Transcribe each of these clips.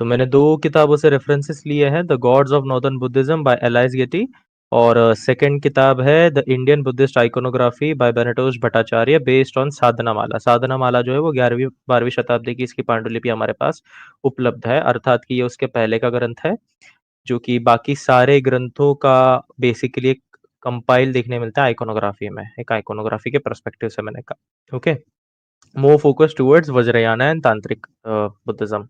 तो मैंने दो किताबों से रेफरेंसेस लिए हैं, the gods of northern Buddhism by Alice Getty, और सेकंड किताब है the Indian Buddhist iconography by Benoytosh Bhattacharyya based on Sadhanamala. Sadhanamala जो है वो 11वीं 12वीं शताब्दी की इसकी पांडुलिपि हमारे पास उपलब्ध है, अर्थात कि ये उसके पहले का ग्रंथ है, जो कि बाकी सारे ग्रंथों का बेसिकली एक कंपाइल देखने मिलता है आइकोनोग्राफी में, एक आइकोनोग्राफी के पर्सपेक्टिव से मैंने कहा। Okay, more focus towards Vajrayana and तांत्रिक बुद्धिज्म।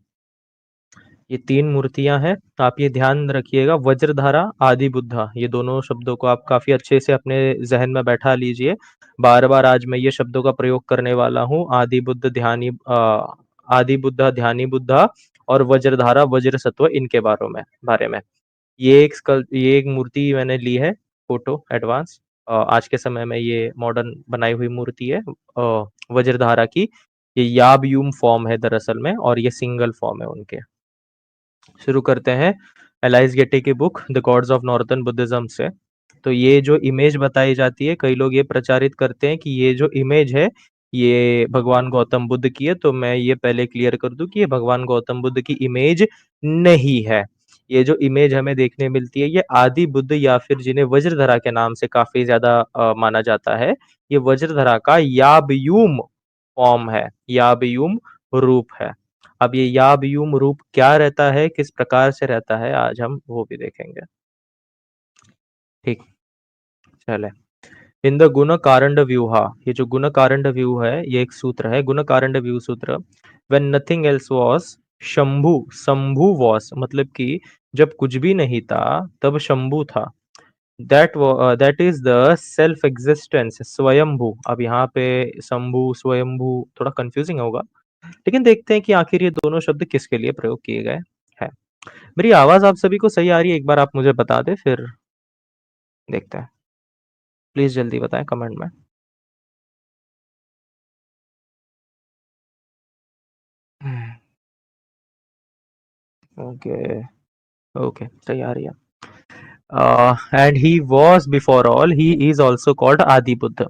ये तीन मूर्तियां हैं, आप ये ध्यान रखिएगा, वज्रधारा, आदि बुद्धा, ये दोनों शब्दों को आप काफी अच्छे से अपने जहन में बैठा लीजिए। बार बार आज मैं ये शब्दों का प्रयोग करने वाला हूँ, आदि बुद्ध ध्यानी आदि बुद्धा, ध्यानी बुद्धा और वज्रधारा, वज्र सत्व, इनके बारे में ये एक मूर्ति मैंने ली है, फोटो एडवांस। आज के समय में ये मॉडर्न बनाई हुई मूर्ति है वज्रधारा की। ये याबयूम फॉर्म है दरअसल में, और ये सिंगल फॉर्म है उनके। शुरू करते हैं एलाइस गेटी की book the gods of northern Buddhism से। तो ये जो इमेज बताई जाती है, कई लोग ये प्रचारित करते हैं कि ये जो इमेज है ये भगवान गौतम बुद्ध की है, तो मैं ये पहले क्लियर कर दूं कि ये भगवान गौतम बुद्ध की इमेज नहीं है। ये जो इमेज हमें देखने मिलती है ये आदि बुद्ध, या फिर जिन्हें वज्रधरा के नाम से काफी ज्यादा माना जाता है, ये वज्रधरा का याबयूम फॉर्म है, याबयूम रूप है। अब ये याबयूम रूप क्या रहता है, किस प्रकार से रहता है, आज हम वो भी देखेंगे। ठीक, चले। इन द गुण कारंड व्यूहा, ये जो गुण कारंड व्यू है ये एक सूत्र है, गुण कारंड व्यू सूत्र। When nothing else was Shambhu, Shambhu was मतलब कि जब कुछ भी नहीं था तब शंभु था। That is the self existence स्वयंभू। अब यहाँ पे शंभु स्वयंभू थोड़ा कंफ्यूजिंग होगा, लेकिन देखते हैं कि आखिर ये दोनों शब्द किसके लिए प्रयोग किए गए हैं। मेरी आवाज आप सभी को सही आ रही है, एक बार आप मुझे बता दें, फिर देखते हैं। प्लीज जल्दी बताएं कमेंट में। ओके, ओके, सही आ रही है। And he was before all, he is also called आदि बुद्ध।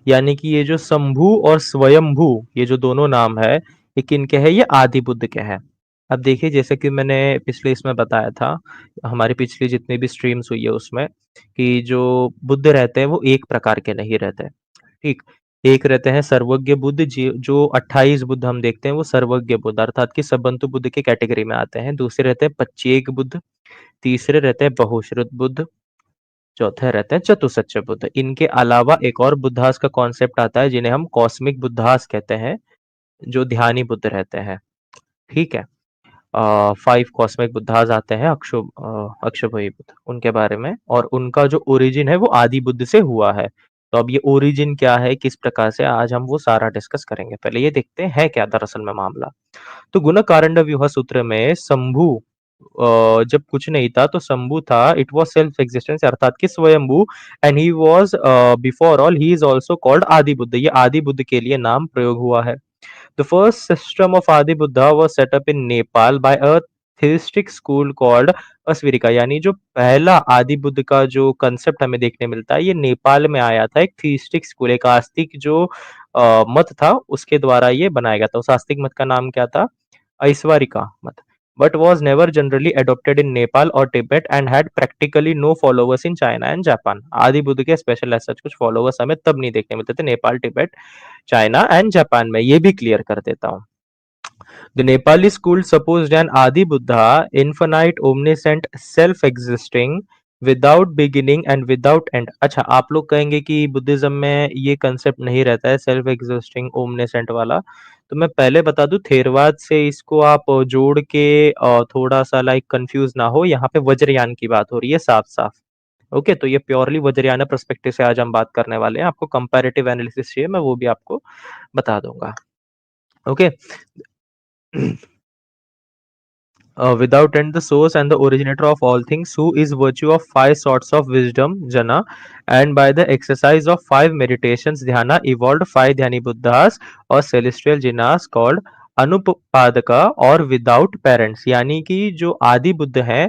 यानी कि ये जो शंभु और स्वयंभू, ये जो दोनों नाम है, ये किनके हैं, ये आदि बुद्ध के हैं। अब देखिए, जैसे कि मैंने पिछले इसमें बताया था, हमारी पिछली जितनी भी स्ट्रीम्स हुई है उसमें, कि जो बुद्ध रहते हैं वो एक प्रकार के नहीं रहते। ठीक, एक रहते हैं सर्वज्ञ बुद्ध, जो 28 बुद्ध हम देखते हैं वो सर्वज्ञ बुद्ध अर्थात कि सबंतु बुद्ध की कैटेगरी में आते हैं। दूसरे रहते हैं पच्चेक बुद्ध, तीसरे रहते हैं बहुश्रुत बुद्ध, चौथे रहते हैं चतुसच्च बुद्ध। इनके अलावा एक और बुद्धास का कॉन्सेप्ट आता है जिन्हें हम कॉस्मिक बुद्धास कहते हैं, जो ध्यानी बुद्ध रहते हैं। ठीक है, 5 कॉस्मिक बुद्धास आते हैं, अक्षुभई बुद्ध, उनके बारे में, और उनका जो ओरिजिन है वो आदि बुद्ध से हुआ है। तो अब ये ओरिजिन क्या है, किस प्रकार से, आज हम वो सारा डिस्कस करेंगे। पहले ये देखते हैं क्या दरअसल में मामला। तो गुण कारंड व्यूह सूत्र में शंभु, जब कुछ नहीं था तो शंभु था, इट वाज सेल्फ एग्जिस्टेंस अर्थात कि स्वयंभू, and he was before all, he is also called आदि बुद्ध। ये आदि बुद्ध के लिए नाम प्रयोग हुआ है। The first system of Adi Buddha was set up in Nepal by a theistic school called Aishvarika. यानी जो पहला आदि बुद्ध का जो कंसेप्ट हमें देखने मिलता है ये नेपाल में आया था, एक थीस्टिक स्कूल, एक आस्तिक जो मत था उसके द्वारा ये बनाया गया था। उस आस्तिक मत का नाम क्या था, ऐश्वरिका मत, but was never generally adopted in Nepal or Tibet and had practically no followers in China and Japan। आदि बुद्ध के स्पेशल ऐसा कुछ फॉलोवर्स हमें तब नहीं देखने मिलते थे Nepal, Tibet, China and Japan में। ये भी क्लियर कर देता हूँ। The Nepali school supposed an Adi Buddha, infinite, omniscient, self-existing, without beginning and without end। अच्छा, आप लोग कहेंगे कि बुद्धिज्म में ये कंसेप्ट नहीं रहता है सेल्फ एग्जिस्टिंग ओमनेसेंट वाला, तो मैं पहले बता दूं, थेरवाद से इसको आप जोड़ के थोड़ा सा लाइक कंफ्यूज ना हो, यहाँ पे वज्रयान की बात हो रही है साफ साफ। ओके, तो ये प्योरली वज्रयान पर्सपेक्टिव से आज हम बात करने वाले हैं। आपको कंपैरेटिव एनालिसिस चाहिए, मैं वो भी आपको बता दूंगा। Okay, without end, the source and the originator of all things, who is virtue of 5 sorts of wisdom jana, and by the exercise of 5 meditations dhyana evolved 5 dhyani buddhas or celestial jinas called अनुपपादका और without parents. यानी कि जो आदि बुद्ध हैं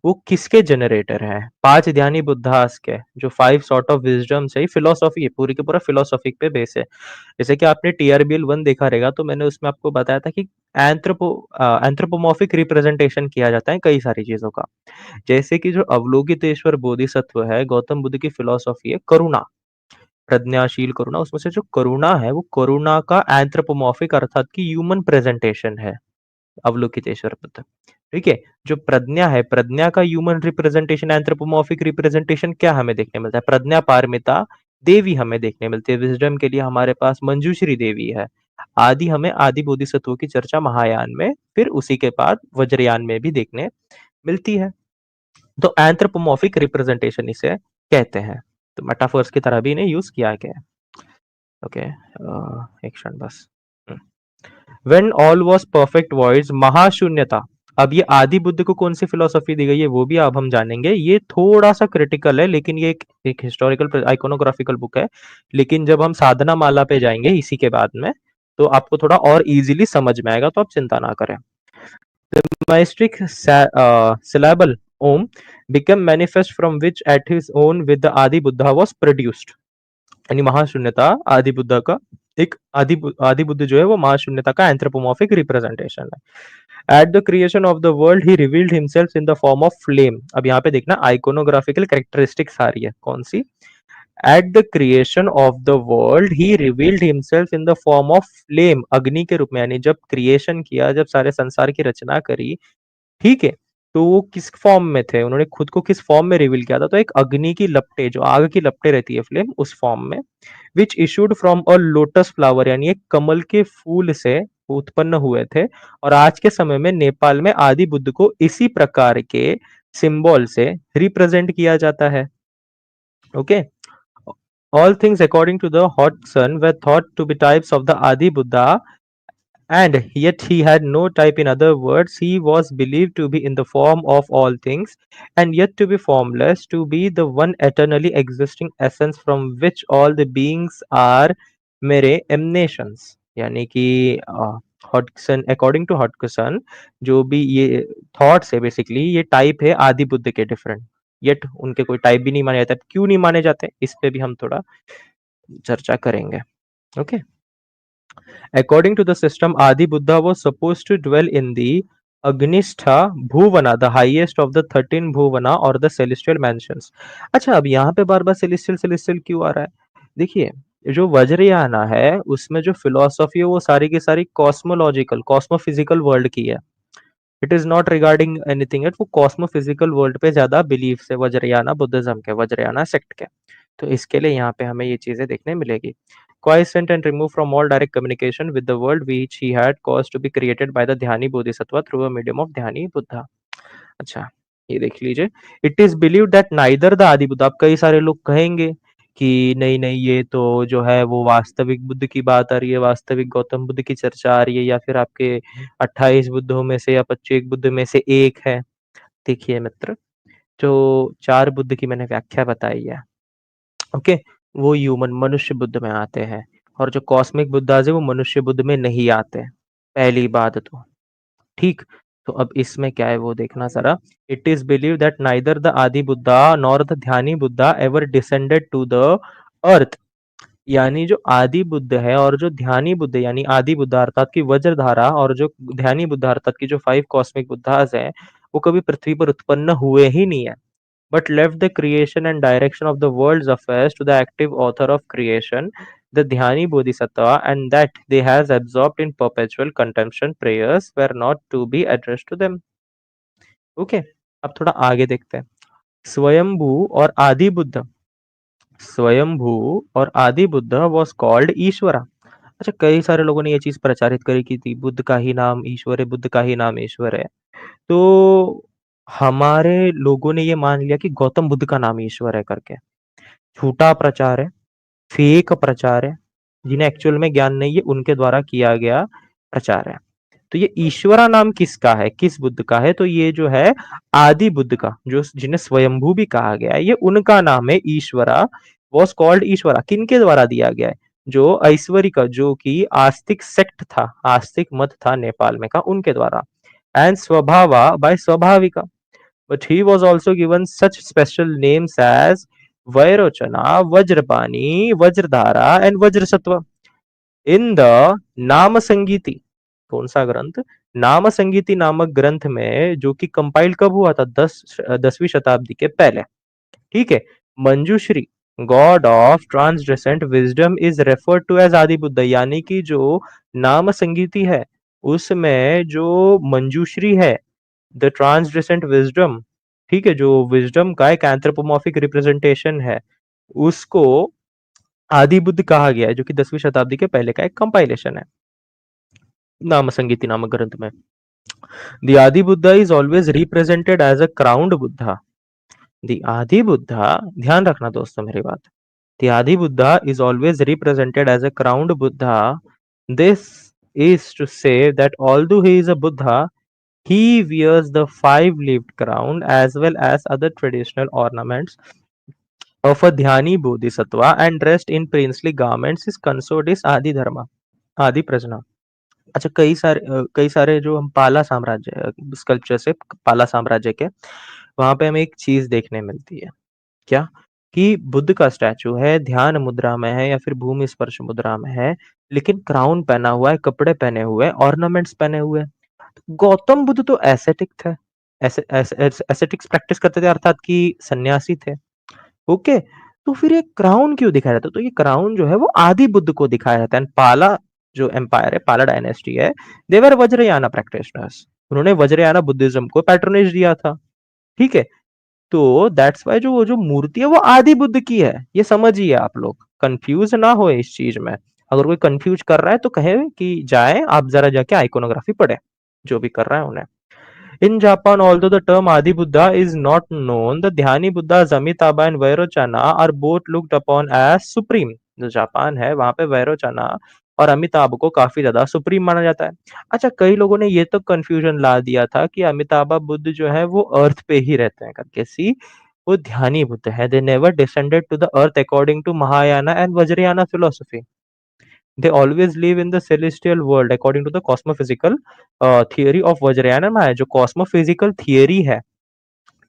वो किसके generator हैं? 5 Dhyani Buddhas के, जो 5 सॉर्ट ऑफ विजडम्स है, फिलॉसफी है, पूरी की पूरा फिलोसॉफिक पे बेस है। जैसे कि आपने टीआरबीएल 1 देखा रहेगा, तो मैंने उसमें आपको बताया था कि एंथ्रोपोमॉर्फिक रिप्रेजेंटेशन किया जाता है कई सारी चीजों का। जैसे कि जो अवलोकितेश्वर बोधिसत्व है, गौतम बुद्ध की फिलोसॉफी है करुणा, प्रज्ञाशील करुणा, उसमें से जो करुणा है वो करुणा का एंथ्रोपोमॉर्फिक अर्थात की ह्यूमन प्रेजेंटेशन है अवलोकितेश्वर बुद्ध। ठीक है, जो प्रज्ञा है, प्रज्ञा का ह्यूमन रिप्रेजेंटेशन, एंथ्रोपोमॉर्फिक रिप्रेजेंटेशन क्या हमें देखने मिलता है? प्रज्ञा पारमिता देवी हमें देखने मिलती है। विजडम के लिए हमारे पास मंजूश्री देवी है। आदि हमें आदि बोधिसत्वों की चर्चा महायान में, फिर उसी के बाद वज्रयान में भी देखने मिलती है। तो एंथ्रोपोमॉर्फिक रिप्रेजेंटेशन इसे कहते हैं। तो मेटाफर्स की तरह भी इन्हें यूज किया गया है। ओके, एक क्षण बस। When all was perfect voids, महाशून्यता। अब ये आदि बुद्ध को कौन सी फिलोसॉफी दी गई है वो भी अब हम जानेंगे। ये थोड़ा सा क्रिटिकल है, लेकिन ये एक हिस्टोरिकल आइकोनोग्राफिकल बुक है। लेकिन जब हम साधना माला पे जाएंगे इसी के बाद में, तो आपको थोड़ा और इजीली समझ में आएगा, तो आप चिंता ना करें। The majestic syllable Om became manifest from which at his own with the Adi Buddha was produced. यानी महाशून्यता आदि बुद्ध का एक आदि बुद्ध जो है वो महाशून्यता का एंथ्रोपोमॉर्फिक रिप्रेजेंटेशन है। Eight the creation of the world he revealed himself in the form of flame. अब यहाँ पे देखना आइकोनोग्राफिकल कैरेक्टरिस्टिक्स आ रही है, कौन सी? At the creation of the world he revealed himself in the form of flame, अग्नि के रूप में। यानी जब क्रिएशन किया, जब सारे संसार की रचना करी, ठीक है, तो वो किस फॉर्म में थे, उन्होंने खुद को किस फॉर्म में रिवील किया था? तो एक अग्नि की लपटे, जो आग की लपटे रहती है फ्लेम, उस फॉर्म में। Which issued from a lotus flower, यानी एक कमल के फूल से उत्पन्न हुए थे। और आज के समय में नेपाल में आदि बुद्ध को इसी प्रकार के सिंबल से रिप्रेजेंट किया जाता है। Okay, all things according to the hot sun were thought to be types of the Adi Buddha, and yet he had no type. In other words, he was believed to be in the form of all things, and yet to be formless, to be the one eternally existing essence from which all the beings are mere emanations. यानी कि हॉटसन, according to हॉटसन, जो भी ये thoughts है basically, ये type है आदि बुद्ध के डिफरेंट, येट उनके कोई टाइप भी नहीं माने जाते। क्यों नहीं माने जाते, इस पे भी हम थोड़ा चर्चा करेंगे। Okay, according to the system, Adi Buddha was supposed to dwell in the Agnishtha Bhuvana, the highest of the 13 Bhuvana or the celestial mansions. अच्छा, अब यहाँ पे बार बार celestial celestial क्यों आ रहा है? देखिए, जो वज्रयाना है उसमें जो फिलोसॉफी है वो सारी की सारी कॉस्मोलॉजिकल, कॉस्मोफिजिकल वर्ल्ड की है। It is not regarding anything at, वो कॉस्मोफिजिकल वर्ल्ड पे ज्यादा बिलीफ है वज्रयाना बुद्धिज्म के, वज्रयाना सेक्ट के। तो इसके लिए यहाँ पे हमें ये चीजें देखने मिलेगी। Quiescent and removed from all direct communication with the world which he had caused to be created by the Dhyani Bodhisattva through a medium of Dhyani Buddha. अच्छा, ये देख लीजिए। It is believe that neither the आदि बुद्ध, अब कई सारे लोग कहेंगे कि नहीं नहीं, ये तो जो है वो वास्तविक बुद्ध की बात आ रही है, वास्तविक गौतम बुद्ध की चर्चा आ रही है, या फिर आपके 28 बुद्धों में से या 25 बुद्ध में से एक है। देखिए मित्र, जो 4 बुद्ध की मैंने व्याख्या बताई है, ओके, वो ह्यूमन मनुष्य बुद्ध में आते हैं, और जो कॉस्मिक बुद्धाज है वो मनुष्य बुद्ध में नहीं आते, पहली बात तो। ठीक, तो अब इसमें क्या है वो देखना जरा। It is believe that neither the Adi Buddha nor the Dhyani Buddha ever descended to the earth. यानी जो आदि बुद्ध है और जो ध्यानी बुद्ध है, यानी आदि बुद्ध अर्थात की वज्रधारा, और जो ध्यानी बुद्ध अर्थात की जो 5 कॉस्मिक बुद्धाज हैं, वो कभी पृथ्वी पर उत्पन्न हुए ही नहीं है, but left the creation and direction of the world's affairs to the active author of creation, the Dhyani Bodhisattva, and that they has absorbed in perpetual contemplation prayers were not to be addressed to them. Okay, अब थोड़ा आगे देखते हैं। स्वयंभू और आदि बुद्ध, स्वयंभू और आदि बुद्ध was called ईश्वरा। अच्छा, कई सारे लोगों ने ये चीज प्रचारित करी की थी, बुद्ध का ही नाम ईश्वर है, बुद्ध का ही नाम ईश्वर है। तो हमारे लोगों ने ये मान लिया कि गौतम बुद्ध का नाम ईश्वर है करके। झूठा प्रचार है, फेक प्रचार है, जिन्हें एक्चुअल में ज्ञान नहीं है उनके द्वारा किया गया प्रचार है। तो ये ईश्वरा नाम किसका है, किस बुद्ध का है? तो ये जो है आदि बुद्ध का, जो जिन्हें स्वयंभू भी कहा गया है, ये उनका नाम है ईश्वरा। वॉज कॉल्ड ईश्वरा, किनके द्वारा दिया गया है? जो ऐश्वरी का, जो कि आस्तिक सेक्ट था, आस्तिक मत था नेपाल में का, उनके द्वारा। एंड स्वभावा bye स्वाभाविका, but he was also given such special names as Vairochana, Vajrapani, Vajradhara and Vajrasattva. In the नाम संगीति, कौन सा ग्रंथ, नाम संगीति नामक ग्रंथ में, जो कि कंपाइल कब हुआ था, 10वीं शताब्दी के पहले, ठीक है, Manjushri god of transcendent wisdom is referred to as Adi Buddha, यानी कि जो नाम संगीति है उसमें जो मंजूश्री है, द ट्रांसडेसेंट विजडम, ठीक है, जो विजडम का एक एंथ्रोपोमॉर्फिक रिप्रेजेंटेशन है, उसको आदि बुद्ध कहा गया है, जो कि 10वीं शताब्दी के पहले का एक कंपाइलेशन है नाम संगीति नामक ग्रंथ में. The Adi Buddha is always represented as a crowned Buddha. The Adi Buddha, ध्यान रखना दोस्तों मेरी बात. The Adi Buddha is always represented as a crowned Buddha. This is to say that although he is a Buddha, he wears the five-leaved crown as well as other traditional ornaments of a Dhyani Bodhisattva and dressed in princely garments is consorted is Adi Dharma, Adi Prajna. अच्छा, कई सारे जो हम पाला साम्राज्य sculpture से पाला साम्राज्य के, वहां पे हमें एक चीज देखने मिलती है, क्या, कि बुद्ध का स्टैचू है, ध्यान मुद्रा में है या फिर भूमि स्पर्श मुद्रा में है, लेकिन क्राउन पहना हुआ है, कपड़े पहने हुए, ऑर्नामेंट्स पहने हुए. गौतम बुद्ध तो एसेटिक थे, एसेटिक्स प्रैक्टिस करते थे, अर्थात कि सन्यासी थे. ओके, तो फिर ये क्राउन क्यों दिखाया जाता है, तो ये क्राउन जो है वो आदि बुद्ध को दिखाया जाता है. पाला जो एम्पायर है, पाला डायनेस्टी है, देवर वज्रयाना प्रैक्टिशनर्स, उन्होंने वज्रयाना बुद्धिज्म को पैट्रोनेज दिया था, ठीक है. तो दैट्स वाई जो वो जो मूर्ति है वो आदि बुद्ध की है, ये समझिए, आप लोग कंफ्यूज ना हो इस चीज में. अगर कोई कंफ्यूज कर रहा है तो कहे कि जाए आप जरा जाके आइकोनोग्राफी पढ़े, जो भी कर रहा है उन्हें. In Japan, although the term Adi Buddha is not known, the Dhyani Buddhas Amitabha and Vairochana are both looked upon as supreme. जो जापान है वहां पे वैरोचना और अमिताभ को काफी ज्यादा सुप्रीम माना जाता है. अच्छा, कई लोगों ने ये तो कंफ्यूजन ला दिया था कि अमिताभ बुद्ध जो है वो अर्थ पे ही रहते हैं करके. सी, वो ध्यानी बुद्ध है. They never descended to the earth according to Mahayana and Vajrayana philosophy. They always live in the celestial world according to the cosmophysical theory of Vajrayana and Mahayana. जो cosmophysical theory है,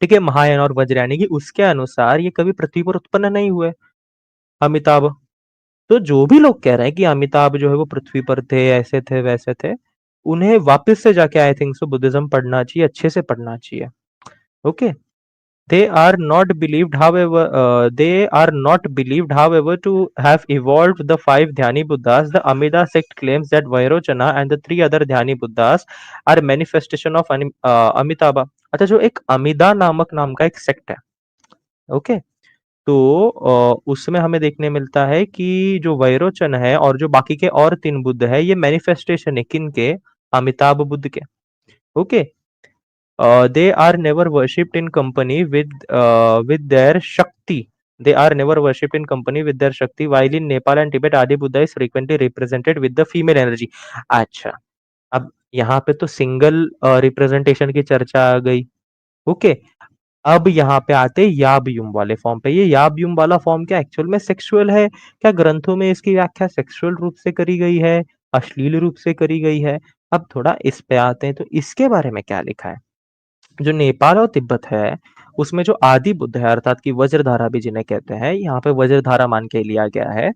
ठीक है, महायान और वज्रयानी की, उसके अनुसार ये कभी पृथ्वी पर उत्पन्न नहीं हुए अमिताभ. तो जो भी लोग कह रहे हैं कि अमिताभ जो है वो पृथ्वी पर थे, ऐसे थे वैसे थे, उन्हें वापस से जाके आई थिंक सो बुद्धिज्म पढ़ना चाहिए, अच्छे से पढ़ना चाहिए. Okay, they are not believed, however, to have evolved the five Dhyani Buddhas. The Amida sect claims that Vairochana and the three other Dhyani Buddhas are manifestation of Amitabha. अच्छा, जो एक अमिदा नामक नाम का एक सेक्ट है, ओके, तो उसमें हमें देखने मिलता है कि जो वैरोचन है और जो बाकी के और तीन बुद्ध है, ये मैनिफेस्टेशन है किन के, अमिताभ बुद्ध के. Okay, they are never worshipped in company with their Shakti. They are never worshipped in company with their Shakti. While in Nepal and Tibet, Adi Buddha is frequently represented with the female energy. अच्छा, अब यहाँ पे तो single representation की चर्चा आ गई. Okay, अब यहाँ पे आते याबयुम वाले फॉर्म पे. ये याबयुम वाला फॉर्म क्या एक्चुअल में सेक्सुअल है, क्या ग्रंथों में इसकी व्याख्या सेक्सुअल रूप से करी गई है, अश्लील रूप से करी गई है? अब थोड़ा इस पे आते हैं, तो इसके बारे में क्या लिखा है. जो नेपाल और तिब्बत है उसमें जो आदि बुद्ध है, अर्थात कि वज्रधारा भी जिन्हें कहते हैं, यहाँ पे वज्रधारा मान के लिया गया है.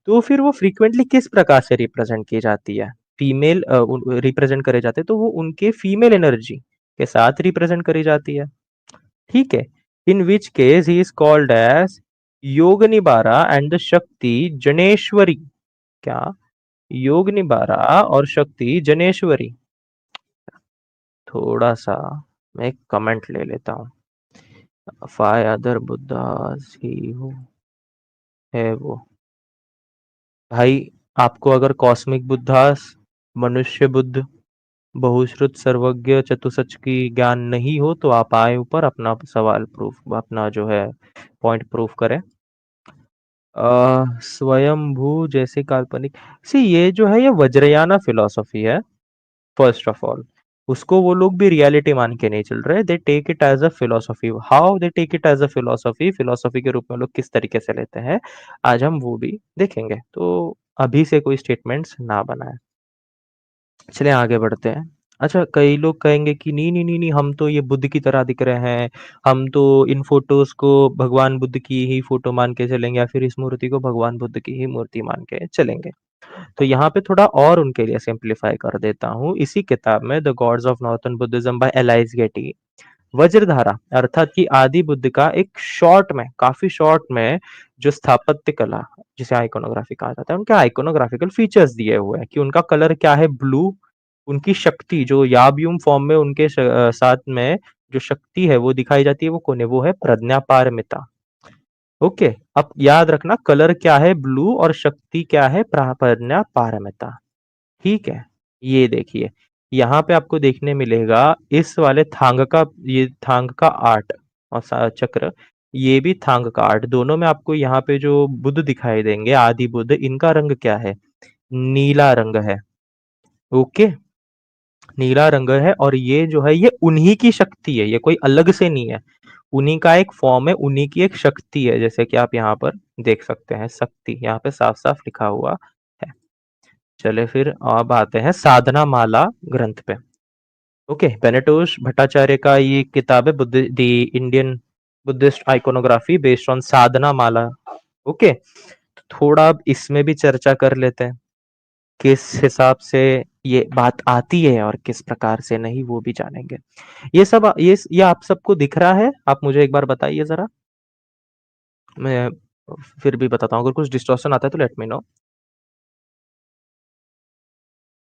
तो फिर वो फ्रीक्वेंटली किस प्रकार से रिप्रेजेंट की जाती है, फीमेल रिप्रेजेंट करे जाते हैं, तो वो उनके फीमेल एनर्जी के साथ रिप्रेजेंट करी जाती है, ठीक है. In which case he is called as Yoga Nibara and the शक्ति जनेश्वरी. क्या, योग निबारा और शक्ति जनेश्वरी. थोड़ा सा मैं एक कमेंट ले लेता हूँ. फाइव अदर बुद्धास ही हो है वो. भाई, आपको अगर कॉस्मिक बुद्धास, मनुष्य बुद्ध, बहुश्रुत सर्वज्ञ चतुसच की ज्ञान नहीं हो तो आप आए ऊपर अपना सवाल प्रूफ, अपना जो है पॉइंट प्रूफ करें. स्वयंभू जैसे काल्पनिक, सी ये जो है ये वज्रयाना फिलॉसफी है. फर्स्ट ऑफ ऑल, उसको वो लोग भी रियलिटी मान के नहीं चल रहे. They take it as a philosophy. How they take it as a philosophy, philosophy के रूप में लोग किस तरीके से लेते हैं, आज हम वो भी देखेंगे. तो अभी से कोई स्टेटमेंट्स ना बनाए. चलिए आगे बढ़ते हैं. अच्छा, कई लोग कहेंगे कि नहीं नहीं नहीं नहीं, हम तो ये बुद्ध की तरह दिख रहे हैं, हम तो इन फोटोज को भगवान बुद्ध की ही फोटो मान के चलेंगे, या फिर इस मूर्ति को भगवान बुद्ध की ही मूर्ति मान के चलेंगे। तो यहाँ पे थोड़ा और उनके लिए सिंप्लीफाई कर देता हूँ। इसी किताब में the gods of northern Buddhism by Alice Getty, Vajradhara अर्थात कि आदि बुद्ध का एक शॉर्ट में, काफी शॉर्ट में जो स्थापत्य कला, जिसे आइकोनोग्राफी कहा जाता है, उनके आइकोनोग्राफिकल फीचर्स दिए हुए हैं कि उनका कलर क्या है, ब्लू। उनकी शक्ति जो याब्यूम फॉर्म में उनके साथ में जो शक्ति है वो दिखाई जाती है, वो कौन है, वो है प्रज्ञापारमिता। ओके, अब याद रखना कलर क्या है ब्लू और शक्ति क्या है प्रज्ञापारमिता। ठीक है, ये देखिए यहाँ पे आपको देखने मिलेगा इस वाले थांग का, ये थांग का आर्ट और चक्र, ये भी थांग का आर्ट, दोनों में आपको यहाँ पे जो बुद्ध दिखाई देंगे आदि बुद्ध, इनका रंग क्या है, नीला रंग है। ओके, नीला रंग है, और ये जो है ये उन्हीं की शक्ति है, ये कोई अलग से नहीं है, उन्हीं का एक फॉर्म है, उन्हीं की एक शक्ति है, जैसे कि आप यहाँ पर देख सकते हैं, शक्ति यहाँ पे साफ साफ लिखा हुआ है। चले फिर अब आते हैं साधना माला ग्रंथ पे। ओके, बेनेटोस भट्टाचार्य का ये किताब है, Buddha the Indian Buddhist iconography based on Sadhana Mala. Okay, तो थोड़ा अब इसमें भी चर्चा कर लेते हैं, किस हिसाब से ये बात आती है और किस प्रकार से नहीं, वो भी जानेंगे। ये सब ये आप सबको दिख रहा है, आप मुझे एक बार बताइए जरा, मैं फिर भी बताता हूँ, अगर कुछ डिस्टॉर्शन आता है तो लेट मी नो।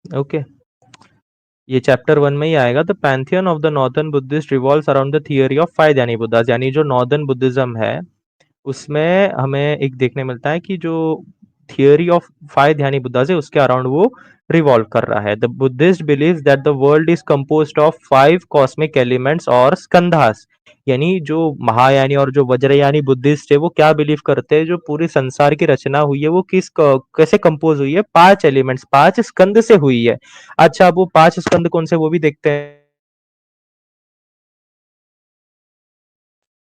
ओके, ये चैप्टर 1 में ही आएगा। The Pantheon of the northern Buddhist revolves around the theory of 5 Dhyani Buddhas, यानी जो नॉर्दर्न बुद्धिज्म है उसमें हमें एक देखने मिलता है कि जो थियरी ऑफ 5 ध्यानी बुद्धास है उसके अराउंड वो रिवॉल्व कर रहा है। The Buddhist believes that the world is composed of 5 cosmic elements और स्कंधास, यानी जो महायानी और जो वज्रयानी बुद्धिस्ट है वो क्या बिलीव करते हैं, जो पूरी संसार की रचना हुई है वो कैसे कंपोज हुई है, 5 एलिमेंट्स, 5 स्कंद से हुई है। अच्छा, अब वो 5 स्कंद कौन से वो भी देखते हैं।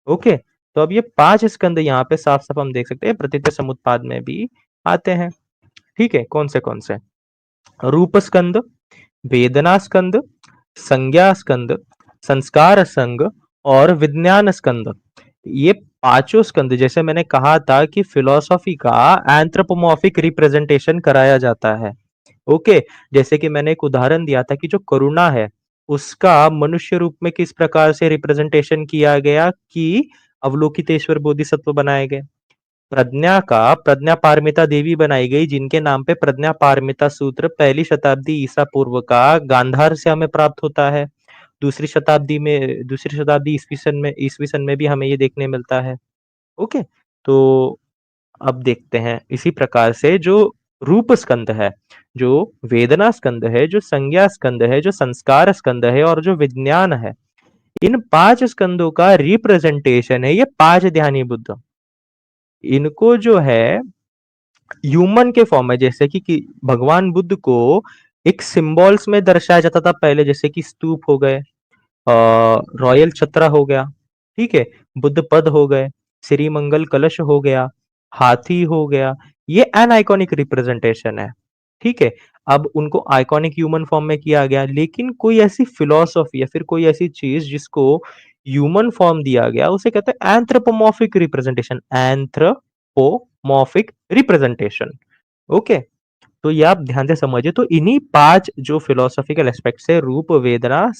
ओके, तो अब ये 5 स्कंद यहाँ पे साफ साफ हम देख सकते हैं, प्रतीत समुत्पाद में भी आते हैं। ठीक है, कौन से, रूप स्कंद, वेदना स्कंद, संज्ञा स्कंद, संस्कार संग और विज्ञान स्कंद। ये पांचों स्कंद, जैसे मैंने कहा था कि फिलोसॉफी का एंथ्रोपोमॉर्फिक रिप्रेजेंटेशन कराया जाता है। ओके, जैसे कि मैंने एक उदाहरण दिया था कि जो करुणा है उसका मनुष्य रूप में किस प्रकार से रिप्रेजेंटेशन किया गया कि अवलोकितेश्वर बोधिसत्व बनाए गए। प्रज्ञा का प्रज्ञा पारमिता देवी बनाई गई, जिनके नाम पे प्रज्ञा पारमिता सूत्र पहली शताब्दी ईसा पूर्व का गांधार से हमें प्राप्त होता है। दूसरी शताब्दी ईसवी सन में भी हमें ये देखने मिलता है। ओके, तो अब देखते हैं इसी प्रकार से जो रूप स्कंद है, जो वेदना स्कंद है, जो संज्ञा स्कंद है, जो संस्कार स्कंद है और जो विज्ञान है, इन 5 स्कंदों का रिप्रेजेंटेशन है ये 5 ध्यानी बुद्ध। इनको जो है ह्यूमन के फॉर्म में, जैसे कि भगवान बुद्ध को एक सिंबल्स में दर्शाया जाता था पहले, जैसे कि स्तूप हो गए, रॉयल छत्रा हो गया, ठीक है, बुद्ध पद हो गए, श्री मंगल कलश हो गया, हाथी हो गया, ये एन आइकॉनिक रिप्रेजेंटेशन है। ठीक है, अब उनको आइकॉनिक ह्यूमन फॉर्म में किया गया, लेकिन कोई ऐसी फिलोसॉफी या फिर कोई ऐसी चीज जिसको ह्यूमन फॉर्म दिया गया उसे कहते हैं anthropomorphic representation, anthropomorphic representation. Okay, तो ये आप ध्यान से समझिए, तो इन्हीं 5 जो फिलोसॉफिकल एस्पेक्ट्स है, रूप, वेदना,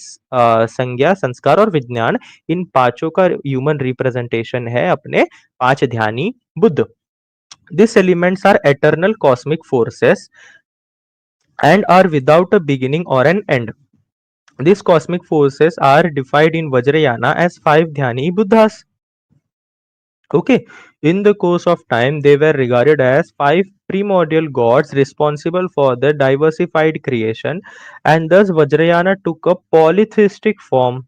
संज्ञा, संस्कार और विज्ञान, इन पांचों का ह्यूमन रिप्रेजेंटेशन है अपने 5 Dhyani Buddha. This elements are eternal cosmic forces and are without a beginning or an end. These cosmic forces are defined in Vajrayana as 5 Dhyani Buddhas. Okay, in the course of time, they were regarded as 5 primordial gods responsible for the diversified creation, and thus Vajrayana took a polytheistic form.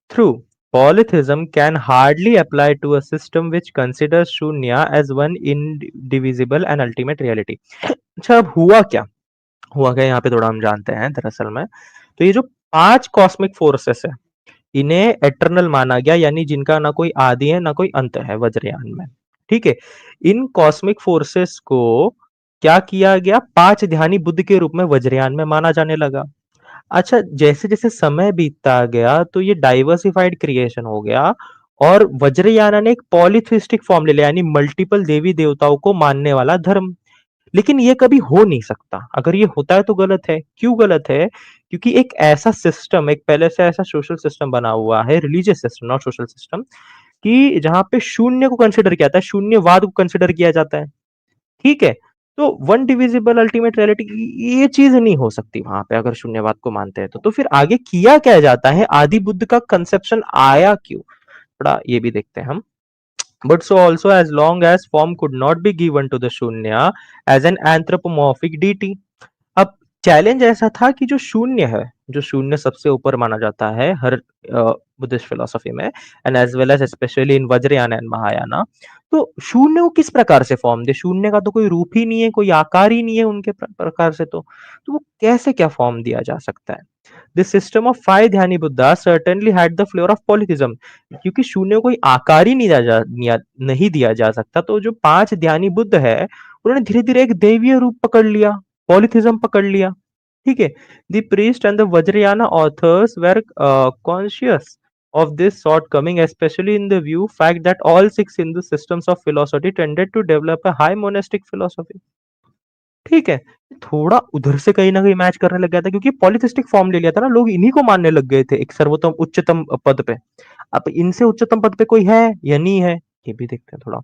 True, polytheism can hardly apply to a system which considers Shunya as one indivisible and ultimate reality. अच्छा, अब हुआ क्या यहाँ पे थोड़ा हम जानते हैं दरअसल में। तो ये जो 5 कॉस्मिक फोर्सेस है, इन्हें एटर्नल माना गया, यानी जिनका ना कोई आदि है ना कोई अंत है वज्रयान में। ठीक है, इन कॉस्मिक फोर्सेस को क्या किया गया, 5 ध्यानी बुद्ध के रूप में वज्रयान में माना जाने लगा। अच्छा, जैसे-जैसे समय बीतता गया तो ये डाइवर्सिफाइड क्रिएशन हो गया और वज्रयाना ने एक पॉलीथिस्टिक फॉर्म ले लिया, यानी मल्टीपल देवी-देवताओं को मानने वाला धर्म। लेकिन ये कभी हो नहीं सकता। अगर ये होता है तो गलत है। क्यों गलत है? क्योंकि एक ऐसा सिस्टम, एक पहले से ऐसा सोशल सिस्टम बना हुआ है, religious system not social system, कि जहाँ पे शून्य को कंसिडर किया जाता है, शून्यवाद को कंसिडर किया जाता है। ठीक है? तो वन डिविजिबल अल्टीमेट रियलिटी, ये चीज़ नहीं हो सकती वहाँ पे अगर शून्यवाद को मानते हैं तो। तो फिर आगे किया क्या जाता है? आदि बुद्ध का कंसेप्शन आया क्यों? थोड़ा ये भी देखते हैं हम। But so also as long as form could not be given to the Shunya as an anthropomorphic deity. अब चैलेंज ऐसा था कि जो शून्य है, जो शून्य सबसे ऊपर माना जाता है हर बुद्धिस्ट फिलोसफी में, and as well as specially in Vajrayana and Mahayana, तो शून्य को किस प्रकार से फॉर्म दे? शून्य का तो कोई रूप ही नहीं है, कोई आकार ही नहीं है उनके प्रकार से, तो वो कैसे क्या फॉर्म दिया जा सकता है? This system of five Dhyani Buddha certainly had the flavor of polytheism, क्योंकि शून्य को कोई आकार ही नहीं दिया जा सकता, तो जो पांच ध्यानी बुद्ध है उन्होंने धीरे धीरे एक दैवीय रूप पकड़ लिया, पॉलिथिज्म पकड़ लिया। ठीक है, the priest and the Vajrayana authors were conscious of this shortcoming, especially in the view fact that all six Hindu systems of philosophy tended to develop a high monastic philosophy. ठीक है, थोड़ा उधर से कहीं ना कहीं मैच करने लग गया था, क्योंकि पॉलिथिस्टिक फॉर्म ले लिया था ना, लोग इन्हीं को मानने लग गए थे एक सर्वोत्तम उच्चतम पद पे। अब इनसे उच्चतम पद पे कोई है या नहीं है, ये भी देखते हैं थोड़ा।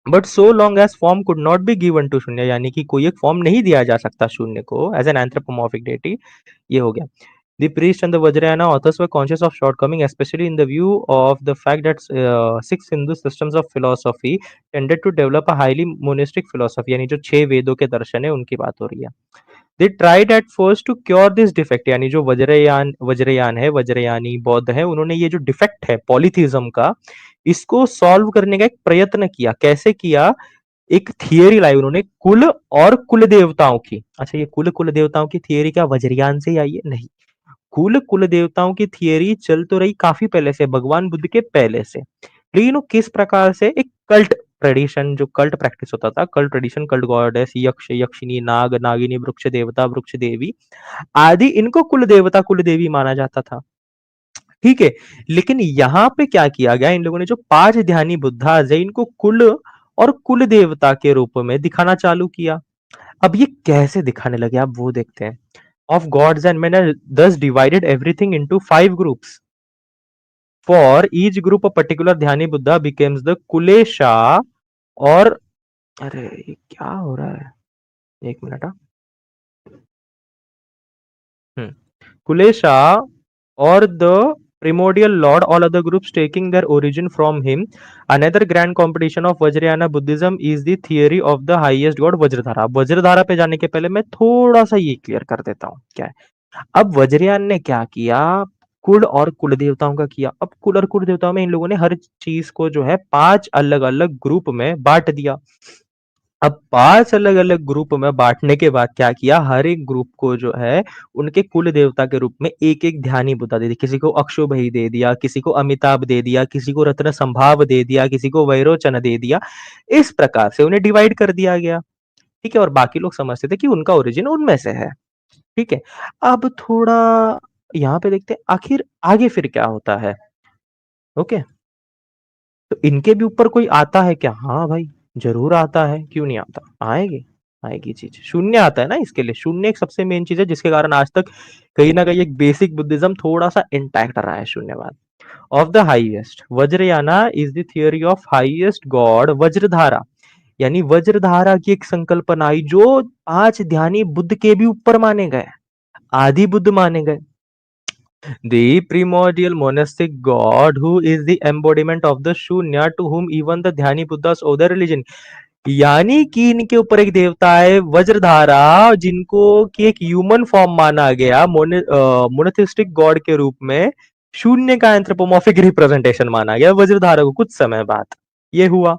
But so long as form could not be given to shunya, यानी कि कोई एक फॉर्म नहीं दिया जा सकता शून्य को एज एन एंथ्रोपोमॉर्फिक डेटी, ये हो गया। The priest and the Vajrayana authors were conscious of shortcoming, especially in the view of the fact that six Hindu systems of philosophy tended to develop a highly monistic philosophy, यानी जो छह वेदों के दर्शन है उनकी बात हो रही है। They tried at first to cure this defect, यानी जो वज्रयान है, वज्रयानी बौद्ध है, उन्होंने ये जो डिफेक्ट है पॉलीथिज्म का, इसको सॉल्व करने का एक प्रयत्न किया। कैसे किया? एक थियरी लाई उन्होंने कुल और कुल देवताओं की। अच्छा, ये कुल कुल देवताओं की थियरी क्या वज्रयान से आई है? नहीं, कुल कुल देवताओं की थियरी चल तो रही काफी पहले से, भगवान बुद्ध के पहले से, लेकिन वो किस प्रकार से? एक कल्ट ट्रेडिशन, जो कल्ट प्रैक्टिस होता था, कल्ट ट्रेडिशन, कल्ट गॉडेस, यक्ष यक्षिनी, नाग नागिनी, वृक्ष देवता वृक्ष देवी आदि, इनको कुल देवता कुल देवी माना जाता था। ठीक है, लेकिन यहाँ पे क्या किया गया, इन लोगों ने जो पांच ध्यानी बुद्धाज है इनको कुल और कुल देवता के रूप में दिखाना चालू किया। अब ये कैसे दिखाने लगे, आप वो देखते हैं। Of gods and men are thus divided everything into five groups. For each group, a particular Dhyani Buddha becomes the कुलेशा, और अरे ये क्या हो रहा है, एक मिनट। हाँ, कुलेशा or the primordial lord, all other groups taking their origin from him. Another grand competition of Vajrayana Buddhism is the theory of the highest god वज्रधारा। वज्रधारा पे जाने के पहले मैं थोड़ा सा ये क्लियर कर देता हूँ क्या है। अब वज्रयान ने क्या किया? कुल और कुल देवताओं का किया। अब कुल और कुल देवताओं में इन लोगों ने हर चीज को जो है पांच अलग अलग ग्रुप में बांट दिया। अब पांच अलग अलग ग्रुप में बांटने के बाद क्या किया? हर एक ग्रुप को जो है उनके कुल देवता के रूप में एक एक ध्यानी बुद्धा दे दिया। किसी को अक्षोभई दे दिया, किसी को अमिताभ दे दिया, किसी को रत्न संभाव दे दिया, किसी को वैरोचन दे दिया। इस प्रकार से उन्हें डिवाइड कर दिया गया। ठीक है, और बाकी लोग समझते थे कि उनका ओरिजिन उनमें से है। ठीक है, अब थोड़ा यहाँ पे देखते हैं आखिर आगे फिर क्या होता है। ओके, तो इनके भी ऊपर कोई आता है क्या? हाँ भाई, जरूर आता है, क्यों नहीं आता, आएगी आएगी चीज। शून्य आता है ना, इसके लिए शून्य एक सबसे मेन चीज है जिसके कारण आज तक कहीं ना कहीं एक बेसिक बुद्धिज्म थोड़ा सा इंटैक्ट रहा है, शून्यवाद। Of the highest Vajrayana is the theory of highest god Vajradhara, यानी वज्रधारा की एक संकल्पना आई जो पांच ध्यानी बुद्ध के भी ऊपर माने गए, आदि बुद्ध माने गए। The primordial monastic god who is the embodiment of the Shunya, to whom even the Dhyani Buddhas owe their religion. यानी कि इनके ऊपर एक देवता है वज्रधारा, जिनको कि एक ह्यूमन फॉर्म माना गया मोनोथिस्टिक गॉड के रूप में, शून्य का एंथ्रोपोमॉर्फिक रिप्रेजेंटेशन माना गया वज्रधारा को कुछ समय बाद। ये हुआ।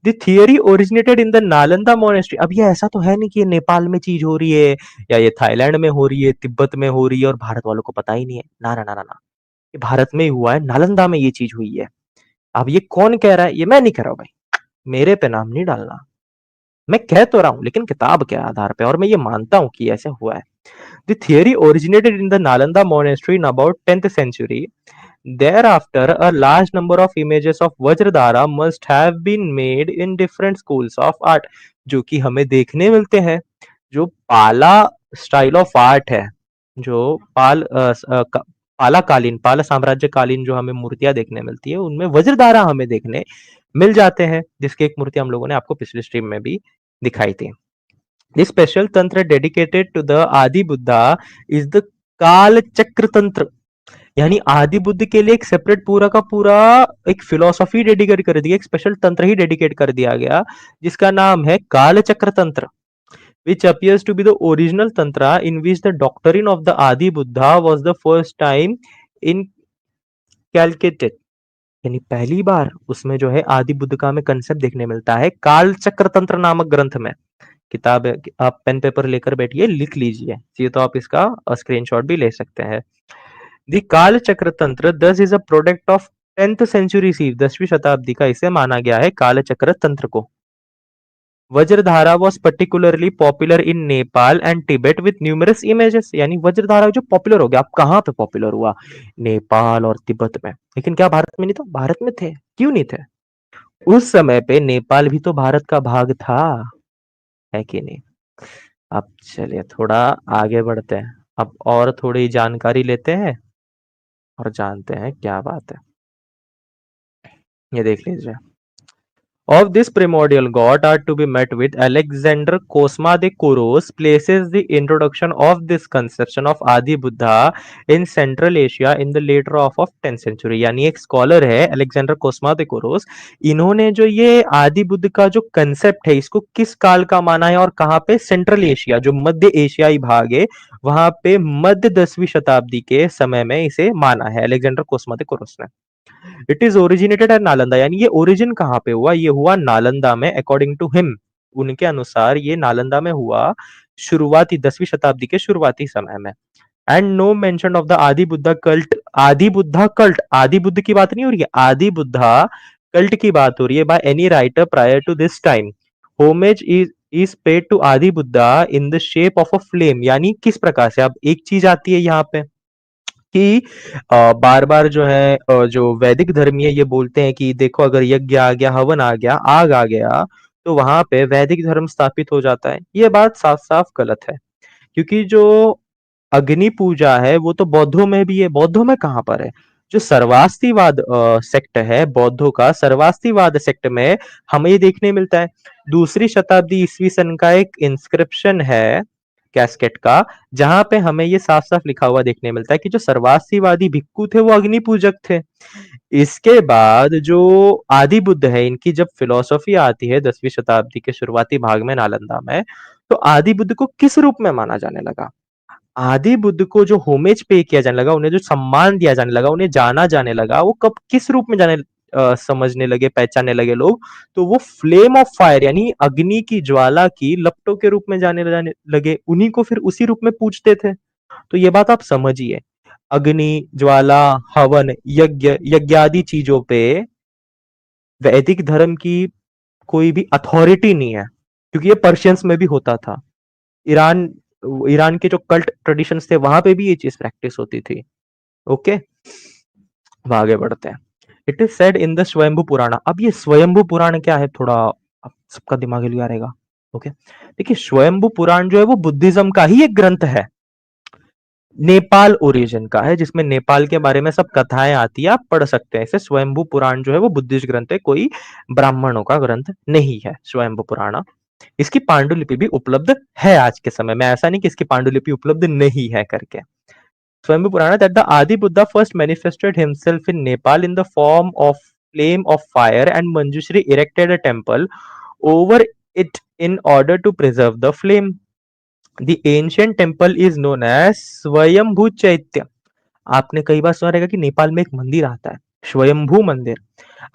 The theory originated in the Nalanda monastery. अब ये ऐसा तो है नहीं कि ये नेपाल में चीज हो रही है, या ये थाईलैंड में हो रही है, तिब्बत में हो रही है और भारत वालों को पता ही नहीं है। ना ना ना ना ना, ये भारत में ही हुआ है, नालंदा में ये चीज हुई है। अब ये कौन कह रहा है? ये मैं नहीं कह रहा हूं भाई, मेरे पे नाम नहीं डालना। मैं कह तो रहा हूँ लेकिन किताब के आधार पे, और मैं ये मानता हूँ कि ऐसा हुआ है। The theory originated in the Nalanda monastery in about 10th century. Thereafter, a large number of images of Vajradhara must have been made in different schools of art, जो कि हमें देखने मिलते हैं। जो पाला स्टाइल ऑफ आर्ट है, जो पाला कालीन, पाला साम्राज्य कालीन जो हमें मूर्तियां देखने मिलती है, उनमें वज्रधारा हमें देखने मिल जाते हैं, जिसकी एक मूर्ति हम लोगों ने आपको पिछले स्ट्रीम में भी दिखाई थी। दिस स्पेशल तंत्र dedicated to the Adi Buddha is the काल चक्र तंत्र। यानी आदि बुद्ध के लिए एक सेपरेट पूरा का पूरा एक फिलोसॉफी डेडिकेट कर दी, एक स्पेशल तंत्र ही डेडिकेट कर दिया गया, जिसका नाम है काल चक्र तंत्र, which appears to be the original tantra in which the doctrine of the Adi Buddha was the first time inculcated। यानी पहली बार उसमें जो है आदि बुद्ध का हमें कंसेप्ट देखने मिलता है काल चक्र तंत्र नामक ग्रंथ में। किताब आप पेन पेपर लेकर बैठिए, लिख लीजिए, ये तो आप इसका स्क्रीनशॉट भी ले सकते हैं। द काल चक्र तंत्र दस is a product of 10th century सीव, 10वीं शताब्दी का इसे माना गया है काल चक्र तंत्र को। Vajradhara was particularly popular in Nepal and Tibet with numerous images. यानी वज्रधारा जो पॉपुलर हो गया, आप कहाँ पे पॉपुलर हुआ? नेपाल और तिब्बत में। लेकिन क्या भारत में नहीं था? भारत में थे। क्यों नहीं थे? उस समय पे नेपाल भी तो भारत का भाग था, है कि नहीं? अब चलिए थोड़ा आगे बढ़ते हैं, अब और थोड़ी जानकारी लेते हैं और जानते हैं क्या बात है। ये देख लीजिए। Of this primordial god are to be met with Alexander Cosma de Coros places the introduction of this conception of Adi Buddha in Central Asia in the later half of 10th century। यानी एक scholar है Alexander Cosma de कोरोस, इन्होंने जो ये आदि बुद्ध का जो concept है, इसको किस काल का माना है और कहाँ पे? सेंट्रल एशिया, जो मध्य एशियाई भाग है, वहां पे मध्य 10वीं शताब्दी के समय में इसे माना है अलेक्जेंडर कोस्मा दे कोरोस ने। It is originated at Nalanda. यानी ये ओरिजिन कहाँ पे हुआ? ये हुआ नालंदा में, अकॉर्डिंग टू हिम, उनके अनुसार ये नालंदा में हुआ शुरुआती 10वीं शताब्दी के शुरुआती समय में। And no mention of the Adi Buddha cult. आदि बुद्धा कल्ट, आदि बुद्ध की बात नहीं हो रही है, आदि बुद्धा कल्ट की बात हो रही है by any writer prior to this time. Homage is paid to Adi Buddha in the shape of a flame. यानी किस प्रकार से? अब एक चीज आती है यहाँ पे कि बार बार जो है जो वैदिक धर्मीय ये बोलते हैं कि देखो अगर यज्ञ आ गया, हवन आ गया, आग आ गया, तो वहां पे वैदिक धर्म स्थापित हो जाता है। ये बात साफ साफ गलत है, क्योंकि जो अग्नि पूजा है वो तो बौद्धों में भी है। बौद्धों में कहाँ पर है? जो सर्वास्तिवाद सेक्ट है बौद्धों का, सर्वास्तिवाद सेक्ट में हमें ये देखने मिलता है। दूसरी शताब्दी ईस्वी सन का एक इंस्क्रिप्शन है कैस्केट का, जहां पे हमें ये साफ साफ लिखा हुआ देखने मिलता है कि जो सर्वास्तिवादी भिक्खु थे वो अग्नि पूजक थे। इसके बाद जो आदि बुद्ध है, इनकी जब फिलोसॉफी आती है 10वीं शताब्दी के शुरुआती भाग में नालंदा में, तो आदि बुद्ध को किस रूप में माना जाने लगा? आदि बुद्ध को जो होमेज पे किया जाने लगा, उन्हें जो सम्मान दिया जाने लगा, उन्हें जाना जाने लगा, वो कब किस रूप में जाने समझने लगे, पहचानने लगे लोग? तो वो फ्लेम ऑफ फायर, यानी अग्नि की ज्वाला की लपटों के रूप में जाने लगे। उन्हीं को फिर उसी रूप में पूजते थे। तो ये बात आप समझिए, अग्नि, ज्वाला, हवन, यज्ञ, यज्ञादि चीजों पे वैदिक धर्म की कोई भी अथॉरिटी नहीं है, क्योंकि ये पर्शियंस में भी होता था। ईरान ईरान के जो कल्ट ट्रेडिशंस थे वहां पे भी ये चीज प्रैक्टिस होती थी। ओके, आगे बढ़ते हैं। It is said in the स्वयंभू पुराण। अब ये स्वयंभू पुराण क्या है, थोड़ा अब सबका दिमाग हिल रहेगा। ओके, देखिए स्वयंभू पुराण जो है वो बुद्धिज्म का ही एक ग्रंथ है, नेपाल ओरिजिन का है, जिसमें नेपाल के बारे में सब कथाएं आती है, आप पढ़ सकते हैं इसे। स्वयंभू पुराण जो है वो बुद्धिस्ट ग्रंथ है, कोई ब्राह्मणों का ग्रंथ नहीं है स्वयंभू पुराण। इसकी पांडुलिपि भी उपलब्ध है आज के समय में, ऐसा नहीं कि इसकी पांडुलिपि उपलब्ध नहीं है करके। स्वयंभू पुराण that the Adi Buddha first manifested himself in Nepal in the form of flame of fire and Manjushri erected a temple over it in order to preserve the flame. The ancient temple is known as Swayambhu Chaitya. आपने कई बार सुना रहेगा कि नेपाल में एक मंदिर आता है स्वयंभू मंदिर।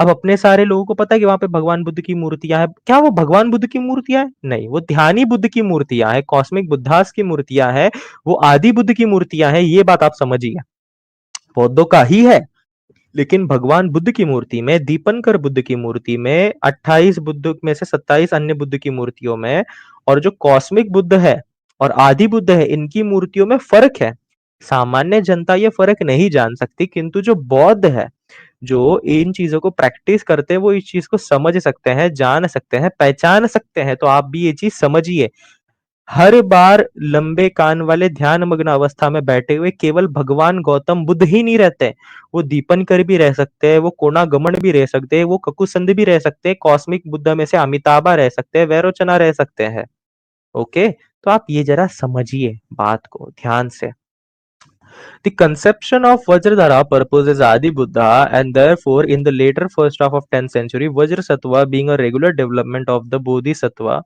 अब अपने सारे लोगों को पता है कि वहां पे भगवान बुद्ध की मूर्तियां हैं। क्या वो भगवान बुद्ध की मूर्तियां हैं? नहीं, वो ध्यानी बुद्ध की मूर्तियां हैं, कॉस्मिक बुद्धास की मूर्तियां हैं, वो आदि बुद्ध की मूर्तियां हैं। ये बात आप समझिए, बौद्धों का ही है लेकिन भगवान बुद्ध की मूर्ति में, दीपंकर बुद्ध की मूर्ति में, 28 बुद्ध में से 27 अन्य बुद्ध की मूर्तियों में, और जो कॉस्मिक बुद्ध है और आदि बुद्ध है, इनकी मूर्तियों में फर्क है। सामान्य जनता ये फर्क नहीं जान सकती, किंतु जो बौद्ध है, जो इन चीजों को प्रैक्टिस करते हैं, वो इस चीज को समझ सकते हैं, जान सकते हैं, पहचान सकते हैं। तो आप भी ये चीज समझिए। हर बार लंबे कान वाले ध्यान मग्न अवस्था में बैठे हुए केवल भगवान गौतम बुद्ध ही नहीं रहते। वो दीपनकर भी रह सकते हैं, वो कोणागमन भी रह सकते हैं, वो ककुसंद भी रह सकते हैं, कॉस्मिक बुद्ध में से अमिताभा रह सकते हैं, वैरोचना रह सकते हैं। ओके, तो आप ये जरा समझिए बात को ध्यान से। The conception of Vajradhara proposes Adi Buddha, and therefore in the later first half of 10th century, Vajrasattva being a regular development of the Bodhisattva,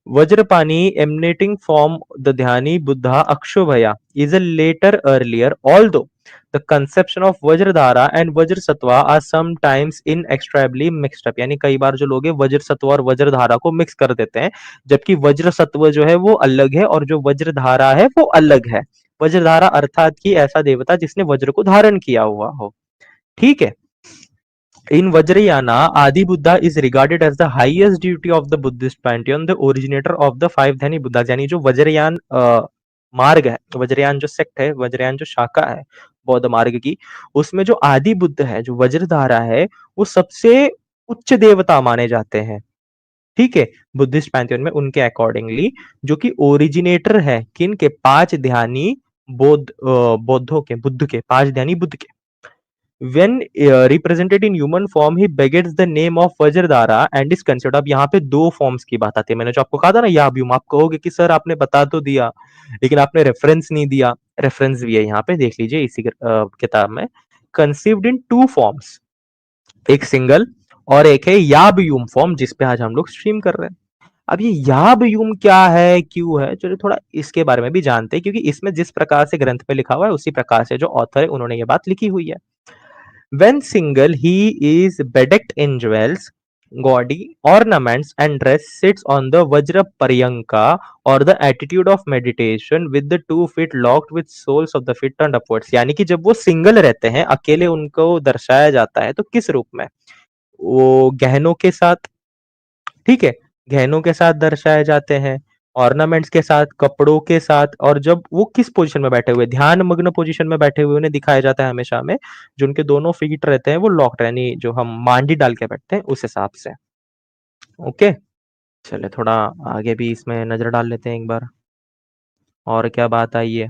Vajrapani emanating from the Dhyani Buddha Akshobhaya is a later earlier, although the conception of Vajradhara and Vajrasattva are sometimes inextricably mixed up। यानी कई बार जो लोग हैं वज्र सत्व और वज्रधारा को mix कर देते हैं, जबकि वज्र सत्व जो है वो अलग है और जो वज्रधारा है वो अलग है। वज्रधारा अर्थात कि ऐसा देवता जिसने वज्र को धारण किया हुआ हो। ठीक है। In Vajrayana, Adi Buddha is regarded as the highest deity of the Buddhist pantheon, the originator of the five Dhyani Buddhas। यानी जो वज्रयान मार्ग है, वज्रयान जो सेक्ट है, वज्रयान जो शाखा है बौद्ध मार्ग की, उसमें जो आदि बुद्ध है, जो वज्रधारा है, वो सबसे उच्च देवता माने जाते हैं। ठीक है, बुद्धिस्ट पैंथियन में उनके अकॉर्डिंगली, जो कि ओरिजिनेटर है किन के, पांच ध्यानी बौद्धों के, बुद्ध के, पांच ध्यानी बुद्ध के। When represented in human form, he begets the name of Vajradhara and is considered। अब यहाँ पे दो फॉर्म्स की बात आती है। मैंने जो आपको कहा था ना याभ्यूम, आप कहोगे कि सर आपने बता तो दिया लेकिन आपने रेफरेंस नहीं दिया। रेफरेंस भी है यहाँ पे, देख लीजिए इसी किताब में। कंसीव्ड इन टू फॉर्म्स, एक सिंगल और एक है याभ्यूम फॉर्म, जिसपे आज हम लोग स्ट्रीम कर रहे हैं। अब ये याभ्यूम क्या है, क्यों है, चलिए थोड़ा इसके बारे में भी जानते हैं, क्योंकि इसमें जिस प्रकार से ग्रंथ पे लिखा हुआ है उसी प्रकार से जो ऑथर है उन्होंने ये बात लिखी हुई है। When single, he is bedecked in jewels, gaudy ornaments, and dress, sits on the Vajra Paryanka or the attitude of meditation with the 2 feet locked with soles of the feet turned upwards। यानी कि जब वो single रहते हैं, अकेले उनको दर्शाया जाता है, तो किस रूप में? वो गहनों के साथ, ठीक है, गहनों के साथ दर्शाए जाते हैं, ऑर्नामेंट्स के साथ, कपड़ों के साथ, और जब वो किस पोजीशन में बैठे हुए, ध्यान मग्न पोजीशन में बैठे हुए उन्हें दिखाया जाता है हमेशा में, जो उनके दोनों फीट रहते हैं वो लॉक्ड, यानी जो हम मांडी डाल के बैठते हैं उस हिसाब से। ओके, चले थोड़ा आगे भी इसमें नजर डाल लेते हैं एक बार, और क्या बात आई है।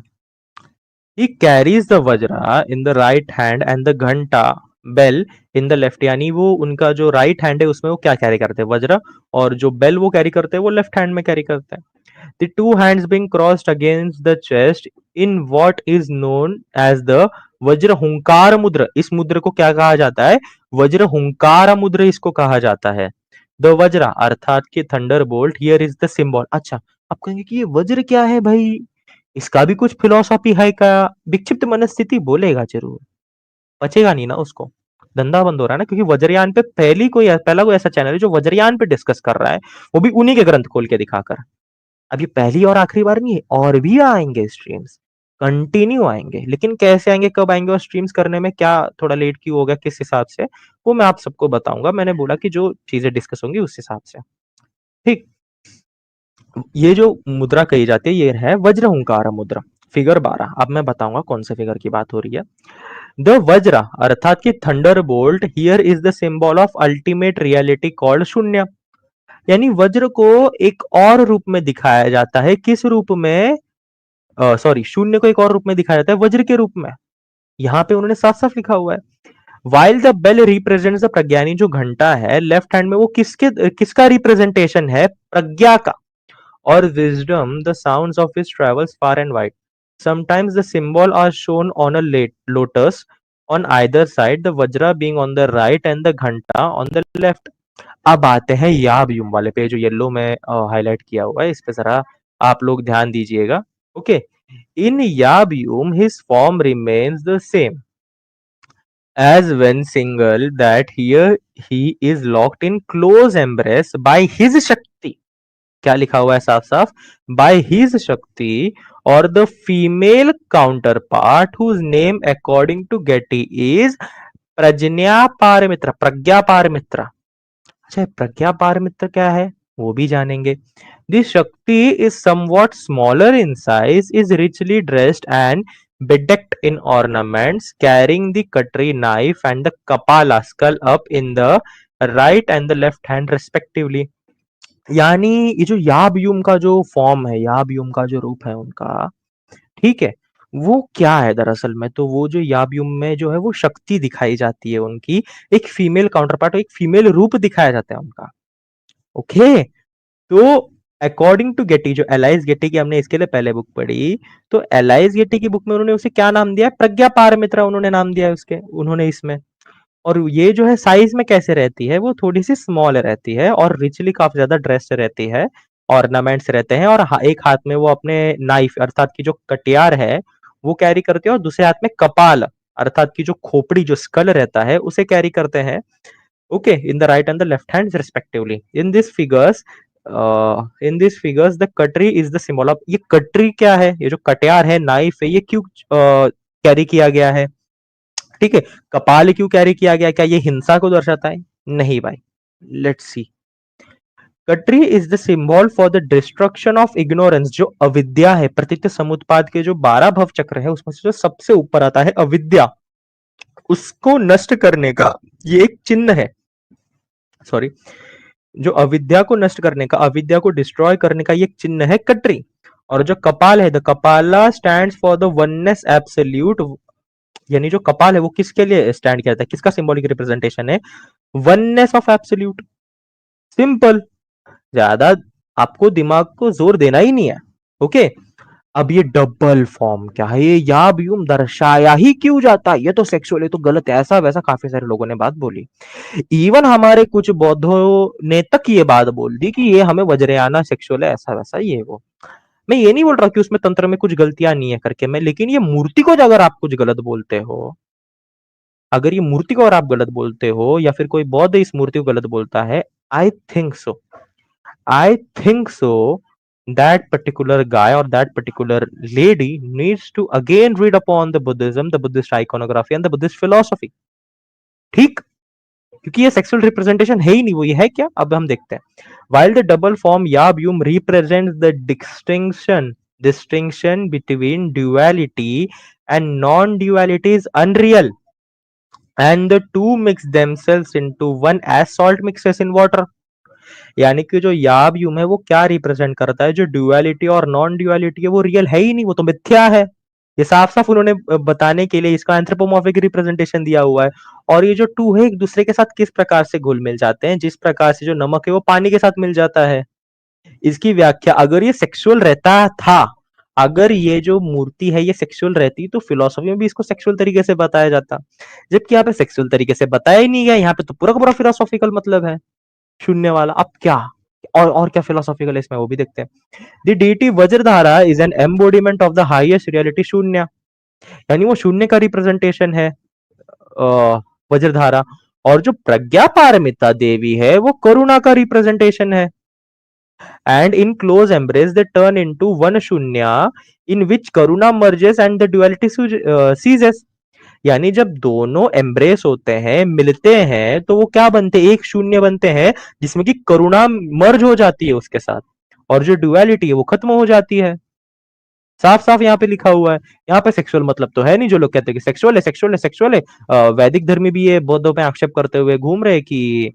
He carries the vajra in the right hand and the घंटा बेल इन द लेफ्ट। यानी वो उनका जो राइट हैंड है उसमें वो क्या कैरी करते हैं, वज्र, और जो बेल वो कैरी करते हैं वो लेफ्ट हैंड में कैरी करते हैं। The two hands being crossed against the chest in what is known as the वज्र हुंकार मुद्र। इस मुद्र को क्या कहा जाता है, वज्र हुंकार मुद्र इसको कहा जाता है। द वज्रा अर्थात कि thunder bolt, here is the symbol. अच्छा, आप कहेंगे कि ये वज्र क्या है भाई, इसका भी कुछ फिलोसॉफी है क्या? विक्षिप्त मनस्थिति बोलेगा जरूर, बचेगा नहीं ना उसको, धंधा बंद हो रहा है ना, क्योंकि वज्रयान पे पहला कोई ऐसा चैनल है जो वज्रयान पे डिस्कस कर रहा है, वो भी उन्हीं के ग्रंथ खोल के दिखाकर। अब ये पहली और आखिरी बार नहीं है, और भी आएंगे स्ट्रीम्स, कंटिन्यू आएंगे, लेकिन कैसे आएंगे, कब आएंगे, और स्ट्रीम्स करने में क्या थोड़ा लेट क्यों होगा, किस हिसाब से, वो मैं आप सबको बताऊंगा। मैंने बोला कि जो चीजें डिस्कस होंगी उस हिसाब से। ठीक, ये जो मुद्रा कही जाती है ये है वज्र हुंकार मुद्रा, फिगर 12। अब मैं बताऊंगा कौन से फिगर की बात हो रही है। द वज्र अर्थात कि thunder bolt here is the symbol of ultimate reality called शून्य। यानी वज्र को एक और रूप में दिखाया जाता है, किस रूप में, सॉरी, शून्य को एक और रूप में दिखाया जाता है वज्र के रूप में। यहां पे उन्होंने साफ साफ लिखा हुआ है। While the bell represents the प्रज्ञानी, जो घंटा है लेफ्ट हैंड में, वो किसका रिप्रेजेंटेशन है, प्रज्ञा का। Or wisdom, the sounds of which travels far and wide. Sometimes the symbol are shown on a lotus on either side, the vajra being on the right and the घंटा on the left। अब आते हैं याभ्यूम वाले पे, जो yellow में highlight किया हुआ है, इस पे जरा आप लोग ध्यान दीजिएगा। Okay, in याभ्यूम his form remains the same as when single, that here he is locked in close embrace by his शक्ति। क्या लिखा हुआ है साफ साफ, बाय हिज शक्ति, और the female counterpart whose name according to Getty is Prajnaparamita, Prajnaparamita. अच्छा, प्रज्ञा पारमित्र क्या है वो भी जानेंगे। दिस शक्ति is somewhat smaller in size, is richly dressed and bedecked in ornaments, carrying the cutlery, knife and the kapala skull up in the right and the left hand respectively। यानी ये जो याबयुम का जो फॉर्म है, याबयुम का जो रूप है उनका, ठीक है, वो क्या है दरअसल में, तो वो जो याबयुम में जो है वो शक्ति दिखाई जाती है उनकी, एक फीमेल काउंटर पार्ट, एक फीमेल रूप दिखाया जाता है उनका। ओके, तो अकॉर्डिंग टू गेटी, जो एलाइस गेटी की हमने इसके लिए पहले बुक पढ़ी, तो एलाइस गेटी की बुक में उन्होंने उसे क्या नाम दिया, प्रज्ञा पारमित्रा उन्होंने नाम दिया उसके, उन्होंने इसमें। और ये जो है साइज में कैसे रहती है, वो थोड़ी सी स्मॉल रहती है और रिचली काफी ज्यादा ड्रेस्ड रहती है, ऑर्नामेंट्स रहते हैं, और एक हाथ में वो अपने नाइफ अर्थात की जो कटियार है वो कैरी करते हैं, और दूसरे हाथ में कपाल अर्थात की जो खोपड़ी, जो स्कल रहता है उसे कैरी करते हैं। Okay, in the right and the left hand respectively. In this figures the Katri is the symbol of, ये कटरी क्या है, ये जो कटियार है, नाइफ है, ये क्यों कैरी किया गया है, ठीक है, कपाल क्यों कैरी किया गया, क्या ये हिंसा को दर्शाता है, नहीं भाई। Let's see, Katri is the symbol for the destruction of ignorance, जो अविद्या है, प्रतीत समुत्पाद के जो 12 भव चक्र है उसमें से जो सबसे ऊपर आता है अविद्या, उसको नष्ट करने का ये एक चिन्ह है, सॉरी, जो अविद्या को नष्ट करने का, अविद्या को डिस्ट्रॉय करने का ये एक चिन्ह है कटरी। और जो कपाल है, the kapala stands for the oneness absolute, यानी जो कपाल है वो किसके लिए स्टैंड किया जाता है, किसका सिंबॉलिक रिप्रेजेंटेशन है, वननेस ऑफ एब्सोल्यूट। सिंपल, ज्यादा आपको दिमाग को जोर देना ही नहीं है। ओके, अब ये डबल फॉर्म क्या है, ये याबयुम दर्शाया ही क्यों जाता है, ये तो सेक्सुअल, ये तो गलत है, ऐसा वैसा काफी सारे लोगों ने बात बोली। इवन हमारे कुछ बौद्धों ने तक ये बात बोल दी कि ये हमें वज्रयाना सेक्सुअल है, ऐसा वैसा ये वो। मैं ये नहीं बोल रहा कि उसमें तंत्र में कुछ गलतियां नहीं है करके मैं, लेकिन ये मूर्ति को अगर आप कुछ गलत बोलते हो, अगर ये मूर्ति को अगर आप गलत बोलते हो या फिर कोई बौद्ध इस मूर्ति को गलत बोलता है, I think so, I think so that particular guy or that particular lady needs to again read upon the Buddhism, the Buddhist iconography and the Buddhist philosophy। ठीक, क्योंकि ये सेक्सुअल रिप्रेजेंटेशन है ही नहीं, वो ये है क्या, अब हम देखते हैं। while the double form yabum represents the distinction between duality and non-duality is unreal and the two mix themselves into one as salt mixes in water। यानी कि जो याबयुम है वो क्या रिप्रेजेंट करता है, जो ड्युअलिटी और नॉन ड्युअलिटी है वो रियल है ही नहीं, वो तो मिथ्या है। ये साफ साफ उन्होंने बताने के लिए इसका एंथ्रोपोमॉर्फिक रिप्रेजेंटेशन दिया हुआ है। और ये जो टू है एक दूसरे के साथ किस प्रकार से घुल मिल जाते हैं, जिस प्रकार से जो नमक है वो पानी के साथ मिल जाता है। इसकी व्याख्या, अगर ये सेक्सुअल रहता था, अगर ये जो मूर्ति है ये सेक्सुअल रहती तो फिलोसफी में भी इसको सेक्सुअल तरीके से बताया जाता, जबकि यहाँ पे सेक्सुअल तरीके से बताया ही नहीं गया, यहाँ पे तो पूरा का पूरा फिलोसॉफिकल मतलब है, शून्य वाला। अब क्या, और क्या फिलोसॉफिकल है इसमें वो भी देखते हैं। The deity Vajradhara is an embodiment of the highest reality shunya, यानी वो शून्य का रिप्रेजेंटेशन है वज्रधारा। और जो प्रज्ञा पारमिता देवी है वो करुणा का रिप्रेजेंटेशन है। And in close embrace they turn into one shunya in which karuna merges and the duality ceases. यानी जब दोनों एम्ब्रेस होते हैं, मिलते हैं, तो वो क्या बनते हैं, एक शून्य बनते हैं जिसमें कि करुणा मर्ज हो जाती है उसके साथ, और जो ड्युअलिटी है वो खत्म हो जाती है। साफ साफ यहाँ पे लिखा हुआ है। यहाँ पे सेक्सुअल मतलब तो है नहीं, जो लोग कहते हैं कि सेक्सुअल है, सेक्सुअल है, सेक्सुअल है। वैदिक धर्मी भी ये बौद्धों पे आक्षेप करते हुए घूम रहे कि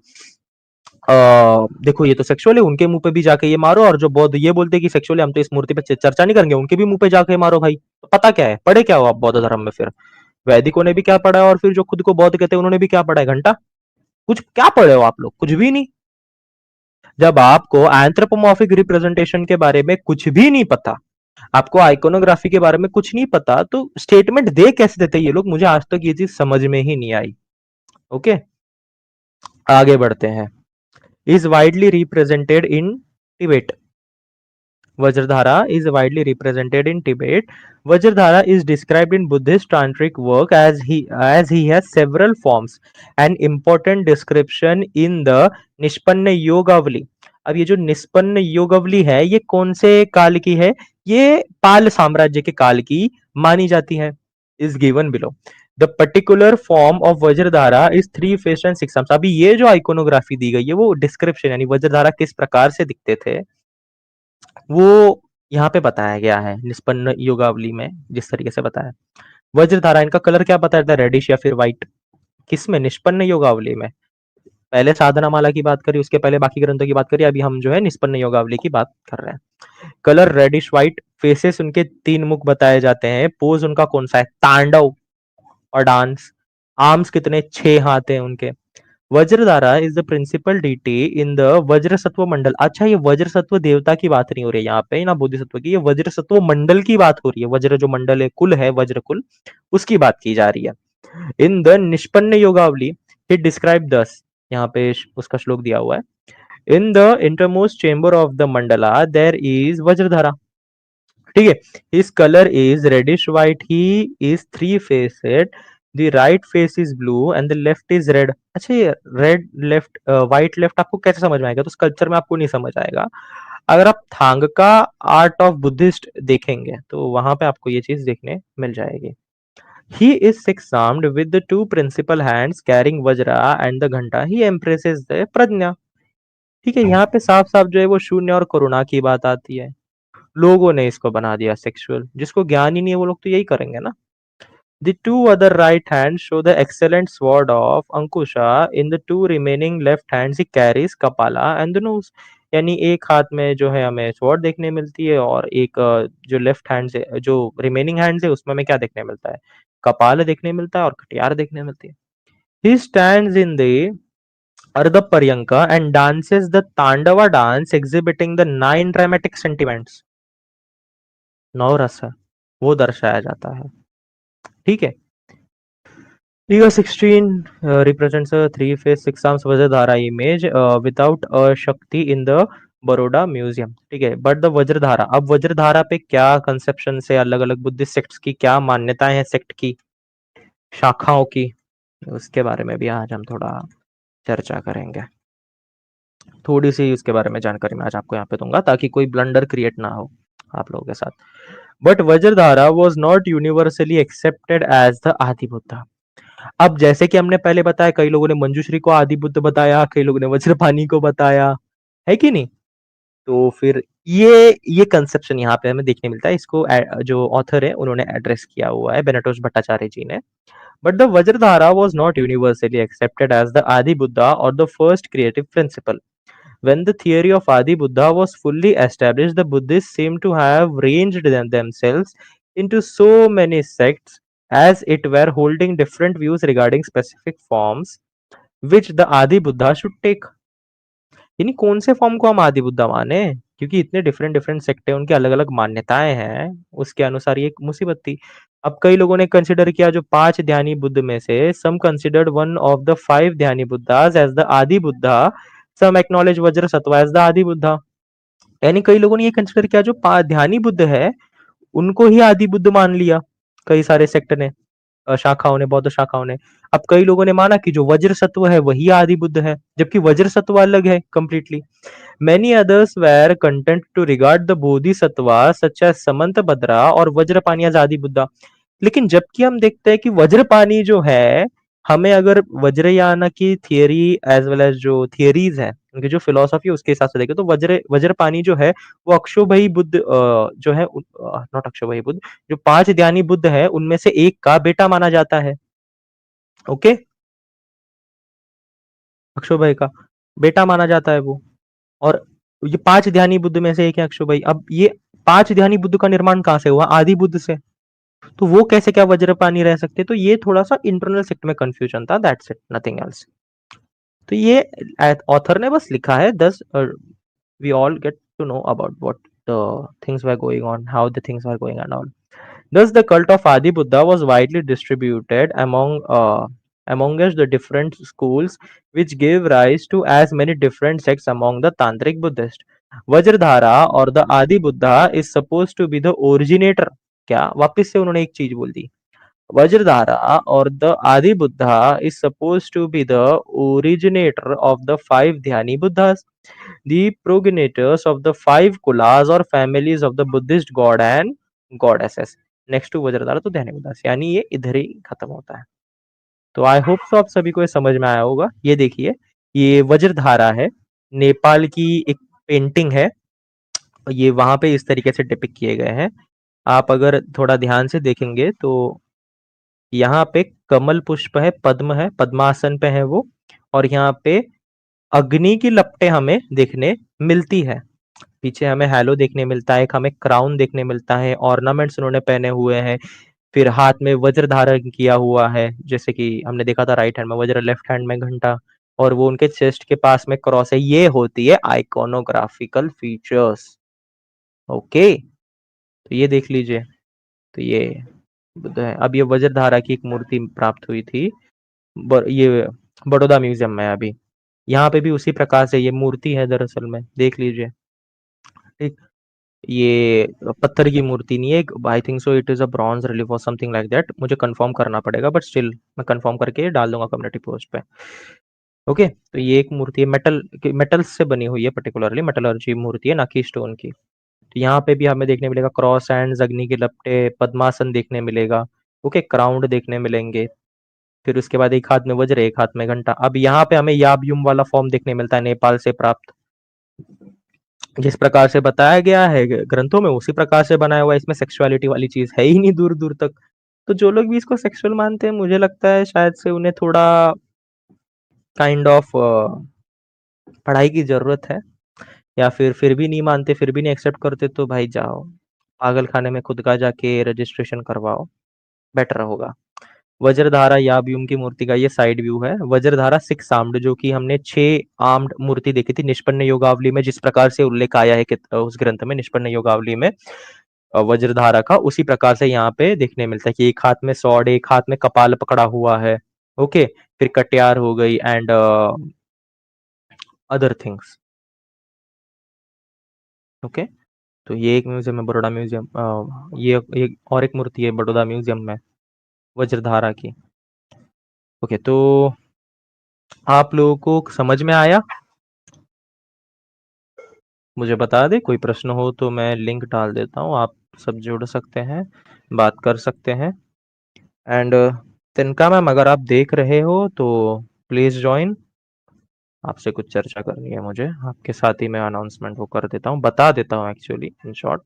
देखो ये तो सेक्सुअल है, उनके मुंह पे भी जाके ये मारो, और जो बौद्ध ये बोलते हैं कि सेक्सुअल है, हम तो इस मूर्ति पे चर्चा नहीं करेंगे, उनके भी मुंह पे जाके मारो भाई। तो पता क्या है, पढ़े क्या हो आप बौद्ध धर्म में, फिर वैदिकों ने भी क्या पढ़ा है, और फिर जो खुद को बौद्ध कहते हैं उन्होंने भी क्या पढ़ा है, घंटा कुछ क्या पढ़े हो आप लोग, कुछ भी नहीं। जब आपको एंथ्रोपोमॉर्फिक रिप्रेजेंटेशन के बारे में कुछ भी नहीं पता, आपको आइकोनोग्राफी के बारे में कुछ नहीं पता, तो स्टेटमेंट दे कैसे देते ये लोग, मुझे आज तक ये चीज समझ में ही नहीं आई। ओके, आगे बढ़ते हैं। Is widely represented in Tibet, Vajradhara is widely represented in Tibet. Vajradhara is described in Buddhist tantric work as he has several forms. An important description in the Nishpanna Yogavali. अब ये जो निष्पन्न योगवली है ये कौन से काल की है, ये पाल साम्राज्य के काल की मानी जाती है। Is given below. The particular form of Vajradhara is three faced and six arms. अभी ये जो आइकोनोग्राफी दी गई है वो डिस्क्रिप्शन यानी वज्रधारा किस प्रकार से दिखते थे वो यहाँ पे बताया गया है निष्पन्न योगावली में, जिस तरीके से बताया। वज्रधारा इनका कलर क्या बताया था, रेडिश या फिर व्हाइट। किसमें, निष्पन्न योगावली में। पहले साधना माला की बात करी, उसके पहले बाकी ग्रंथों की बात करी, अभी हम जो है निष्पन्न योगावली की बात कर रहे हैं। कलर रेडिश व्हाइट, फेसेस उनके तीन मुख बताए जाते हैं। पोज उनका कौन सा है, तांडव और डांस। आर्म्स कितने, 6 हाथ हैं उनके। Vajradhara is the principal deity in the Vajrasattva मंडल। अच्छा, ये वज्र सत्व देवता की बात नहीं हो रही है यहाँ पे ना, बोधिसत्व की, ये वज्र सत्व मंडल की बात हो रही है। वज्र जो मंडल है, कुल है वज्र कुल, उसकी बात की जा रही है। इन द निष्पन्न योगावली ही डिस्क्राइब दस, यहाँ पे उसका श्लोक दिया हुआ है। In the intermost chamber of the mandala there is Vajradhara. ठीक है, his colour is reddish white, he is three faced, the right face is blue and the left is red. अच्छा, ये रेड लेफ्ट व्हाइट लेफ्ट आपको कैसे समझ में आएगा, तो स्कल्पचर में आपको नहीं समझ आएगा। अगर आप थांग का आर्ट ऑफ बुद्धिस्ट देखेंगे तो वहां पे आपको ये चीज देखने मिल जाएगी। He is six-armed with the two principal hands carrying vajra and the घंटा. He embraces the प्रज्ञा। ठीक है, यहाँ पे साफ साफ जो है वो शून्य और करुणा की बात आती है। लोगों ने इसको बना दिया सेक्सुअल, जिसको ज्ञान ही नहीं है वो लोग तो यही करेंगे ना। The two other right hands show the excellent sword of Ankusha. In the two remaining left hands he carries Kapala and the nose. यानी एक हाथ में जो है हमें स्वॉर्ड देखने मिलती है और एक जो लेफ्ट हैंड से जो रिमेनिंग हैंड है उसमें हमें क्या देखने मिलता है, कपाल देखने मिलता है और कटियार देखने मिलती है। He stands in the Ardha Paryanka and dances the Tandava dance exhibiting the 9 dramatic sentiments. 9 रस है वो दर्शाया जाता है। ठीक है, Figure 16 represents a three-face six-arms Vajradhara image without a Shakti in the Baroda museum. ठीक है, बट द वज्रधारा, अब वज्रधारा पे क्या कंसेप्शन से अलग अलग बुद्धिस्ट सेक्ट्स की क्या मान्यताएं हैं, सेक्ट की शाखाओं की, उसके बारे में भी आज हम थोड़ा चर्चा करेंगे। थोड़ी सी उसके बारे में जानकारी मैं आज आपको यहाँ पे दूंगा ताकि कोई ब्लंडर क्रिएट ना हो आप लोगों के साथ। But Vajradhara was not universally accepted as the Adi Buddha. अब जैसे कि हमने पहले बताया, कई लोगों ने मंजूश्री को आदि बुद्ध बताया, कई लोगों ने वज्रपाणी को बताया, है कि नहीं। तो फिर ये कंसेप्शन यहाँ पे हमें देखने मिलता है, इसको जो ऑथर है उन्होंने एड्रेस किया हुआ है, बेनेटोस भट्टाचार्य जी ने। But the Vajradhara was not universally accepted as the Adi Buddha और the first creative principle. When the theory of Adi Buddha was fully established, the Buddhists seem to have ranged themselves into so many sects as it were, holding different views regarding specific forms which the Adi Buddha should take. यानी कौन से form को हम आदि बुद्धा माने, क्योंकि इतने different different sect है, उनकी अलग अलग मान्यताएं हैं, उसके अनुसार ये एक मुसीबत थी। अब कई लोगों ने कंसिडर किया जो 5 ध्यानी बुद्ध में से, some considered one of the 5 Dhyani Buddhas as the Adi Buddha, some acknowledge वज्र सत्व एज द आदि बुद्धा। यानी कई लोगों ने ये कंसिडर किया जो 5 ध्यानी बुद्ध है उनको ही आदि बुद्ध मान लिया, कई सारे सेक्ट ने, शाखाओं ने, बौद्ध शाखाओं ने। अब कई लोगों ने माना कि जो वज्र सत्व है वही आदि बुद्ध है, जबकि वज्र सत्व अलग है completely. Many others were content to regard the bodhisattva such as समंतभद्रा और वज्रपाणी as आदि बुद्धा। लेकिन जबकि हम देखते हैं कि वज्रपाणी जो है, हमें अगर वज्रयान की थियरी एज वेल एज जो थियरीज है, उनकी जो फिलोसफी है उसके हिसाब से देखें तो वज्रपाणी जो है वो अक्षोभयी बुद्ध जो है, नॉट अक्षोभयी बुद्ध, जो 5 ध्यानी बुद्ध है उनमें से एक का बेटा माना जाता है। ओके, अक्षोभय का बेटा माना जाता है वो, और ये 5 ध्यानी बुद्ध में से एक है अक्षोभयी। अब ये 5 ध्यानी बुद्ध का निर्माण कहां से हुआ, आदि बुद्ध से, तो वो कैसे क्या वज्रपाणी रह सकते, तो ये थोड़ा सा इंटरनल सेक्ट में कंफ्यूजन था, दैट्स इट, नथिंग एल्स। तो ये ऑथर ने बस लिखा है 10, we all get to know about what the things were going on, how the things were going and all. Thus, the cult of Adi Buddha was widely distributed amongst the different schools, which gave rise to as many different sects among the Tantric Buddhists. Vajradhara or the Adi Buddha is supposed to be the originator. क्या वापिस से उन्होंने एक चीज बोल दी, Vajradhara or the Adi Buddha is supposed to be the originator of the 5 Dhyani Buddhas, the progenitors of the 5 kulas or families of the Buddhist god and goddesses. Next to Vajradhara तो ध्यानीदास, यानी ये इधर ही खत्म होता है। तो आई होप सो आप सभी को ये समझ में आया होगा। ये देखिए, ये वज्रधारा है, नेपाल की एक पेंटिंग है, ये वहां पे इस तरीके से डिपिक्ट किए गए हैं। आप अगर थोड़ा ध्यान से देखेंगे तो यहाँ पे कमल पुष्प है, पद्म है, पद्मासन पे है वो, और यहाँ पे अग्नि की लपटें हमें देखने मिलती है। पीछे हमें हैलो देखने मिलता है, एक हमें क्राउन देखने मिलता है, ऑर्नामेंट्स उन्होंने पहने हुए हैं, फिर हाथ में वज्र धारण किया हुआ है, जैसे कि हमने देखा था राइट हैंड में वज्र, लेफ्ट हैंड में घंटा, और वो उनके चेस्ट के पास में क्रॉस है। ये होती है आइकोनोग्राफिकल फीचर्स। ओके, तो ये देख लीजिए। तो ये बुद्ध है। अब ये वज्रधारा की एक मूर्ति प्राप्त हुई थी, ये बड़ौदा म्यूजियम में अभी। यहाँ पे भी उसी प्रकार से ये मूर्ति है, दरअसल में देख लीजिए। ठीक, ये पत्थर की मूर्ति नहीं है, I think so it is a bronze relief और समथिंग लाइक दैट, मुझे कंफर्म करना पड़ेगा, बट स्टिल मैं कंफर्म करके डाल दूंगा कम्युनिटी पोस्ट पे। ओके, तो ये एक मूर्ति है, मेटल से बनी हुई है, पर्टिकुलरली मेटलर्जी मूर्ति है, ना कि स्टोन की। तो यहाँ पे भी हमें देखने मिलेगा क्रॉस एंड, अग्नि के लपटे, पद्मासन देखने मिलेगा। ओके, क्राउंड देखने मिलेंगे। फिर उसके बाद एक हाथ में वज्र, एक हाथ में घंटा। अब यहाँ पे हमें याबयुम वाला फॉर्म देखने मिलता है, नेपाल से प्राप्त। जिस प्रकार से बताया गया है ग्रंथों में, उसी प्रकार से बनाया हुआ है, इसमें सेक्सुअलिटी वाली चीज है ही नहीं दूर दूर तक। तो जो लोग भी इसको सेक्सुअल मानते हैं, मुझे लगता है शायद से उन्हें थोड़ा काइंड ऑफ पढ़ाई की जरूरत है, या फिर भी नहीं मानते, फिर भी नहीं एक्सेप्ट करते, तो भाई जाओ पागल खाने में खुद का जाके रजिस्ट्रेशन करवाओ, बेटर होगा। वज्रधारा याबयुम की मूर्ति का ये साइड व्यू है। वज्रधारा 6 आर्म्ड, जो कि हमने 6 आर्म्ड मूर्ति देखी थी निष्पन्न योगावली में, जिस प्रकार से उल्लेख आया है कि उस ग्रंथ में निष्पन्न योगावली में वज्रधारा का, उसी प्रकार से यहाँ पे देखने मिलता है कि एक हाथ में स्वॉर्ड, एक हाथ में कपाल पकड़ा हुआ है। ओके, फिर कटियार हो गई एंड अदर थिंग्स। ओके, तो ये एक म्यूजियम है, बड़ौदा म्यूजियम। ये और एक मूर्ति है बड़ौदा म्यूजियम में वज्रधारा की। ओके, तो आप लोगों को समझ में आया? मुझे बता दे, कोई प्रश्न हो तो मैं लिंक डाल देता हूँ, आप सब जुड़ सकते हैं, बात कर सकते हैं। एंड तिनका मैम, अगर आप देख रहे हो तो प्लीज ज्वाइन, आपसे कुछ चर्चा करनी है मुझे, आपके साथ ही मैं अनाउंसमेंट वो कर देता हूँ, बता देता हूँ एक्चुअली इन शॉर्ट।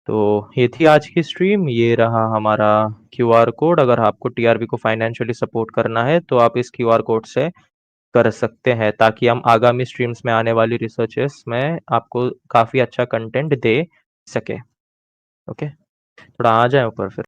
तो ये थी आज की स्ट्रीम, ये रहा हमारा क्यूआर कोड। अगर आपको टीआरपी को फाइनेंशियली सपोर्ट करना है तो आप इस क्यूआर कोड से कर सकते हैं, ताकि हम आगामी स्ट्रीम्स में आने वाली रिसर्चेस में आपको काफ़ी अच्छा कंटेंट दे सके। ओके, थोड़ा आ जाए ऊपर फिर।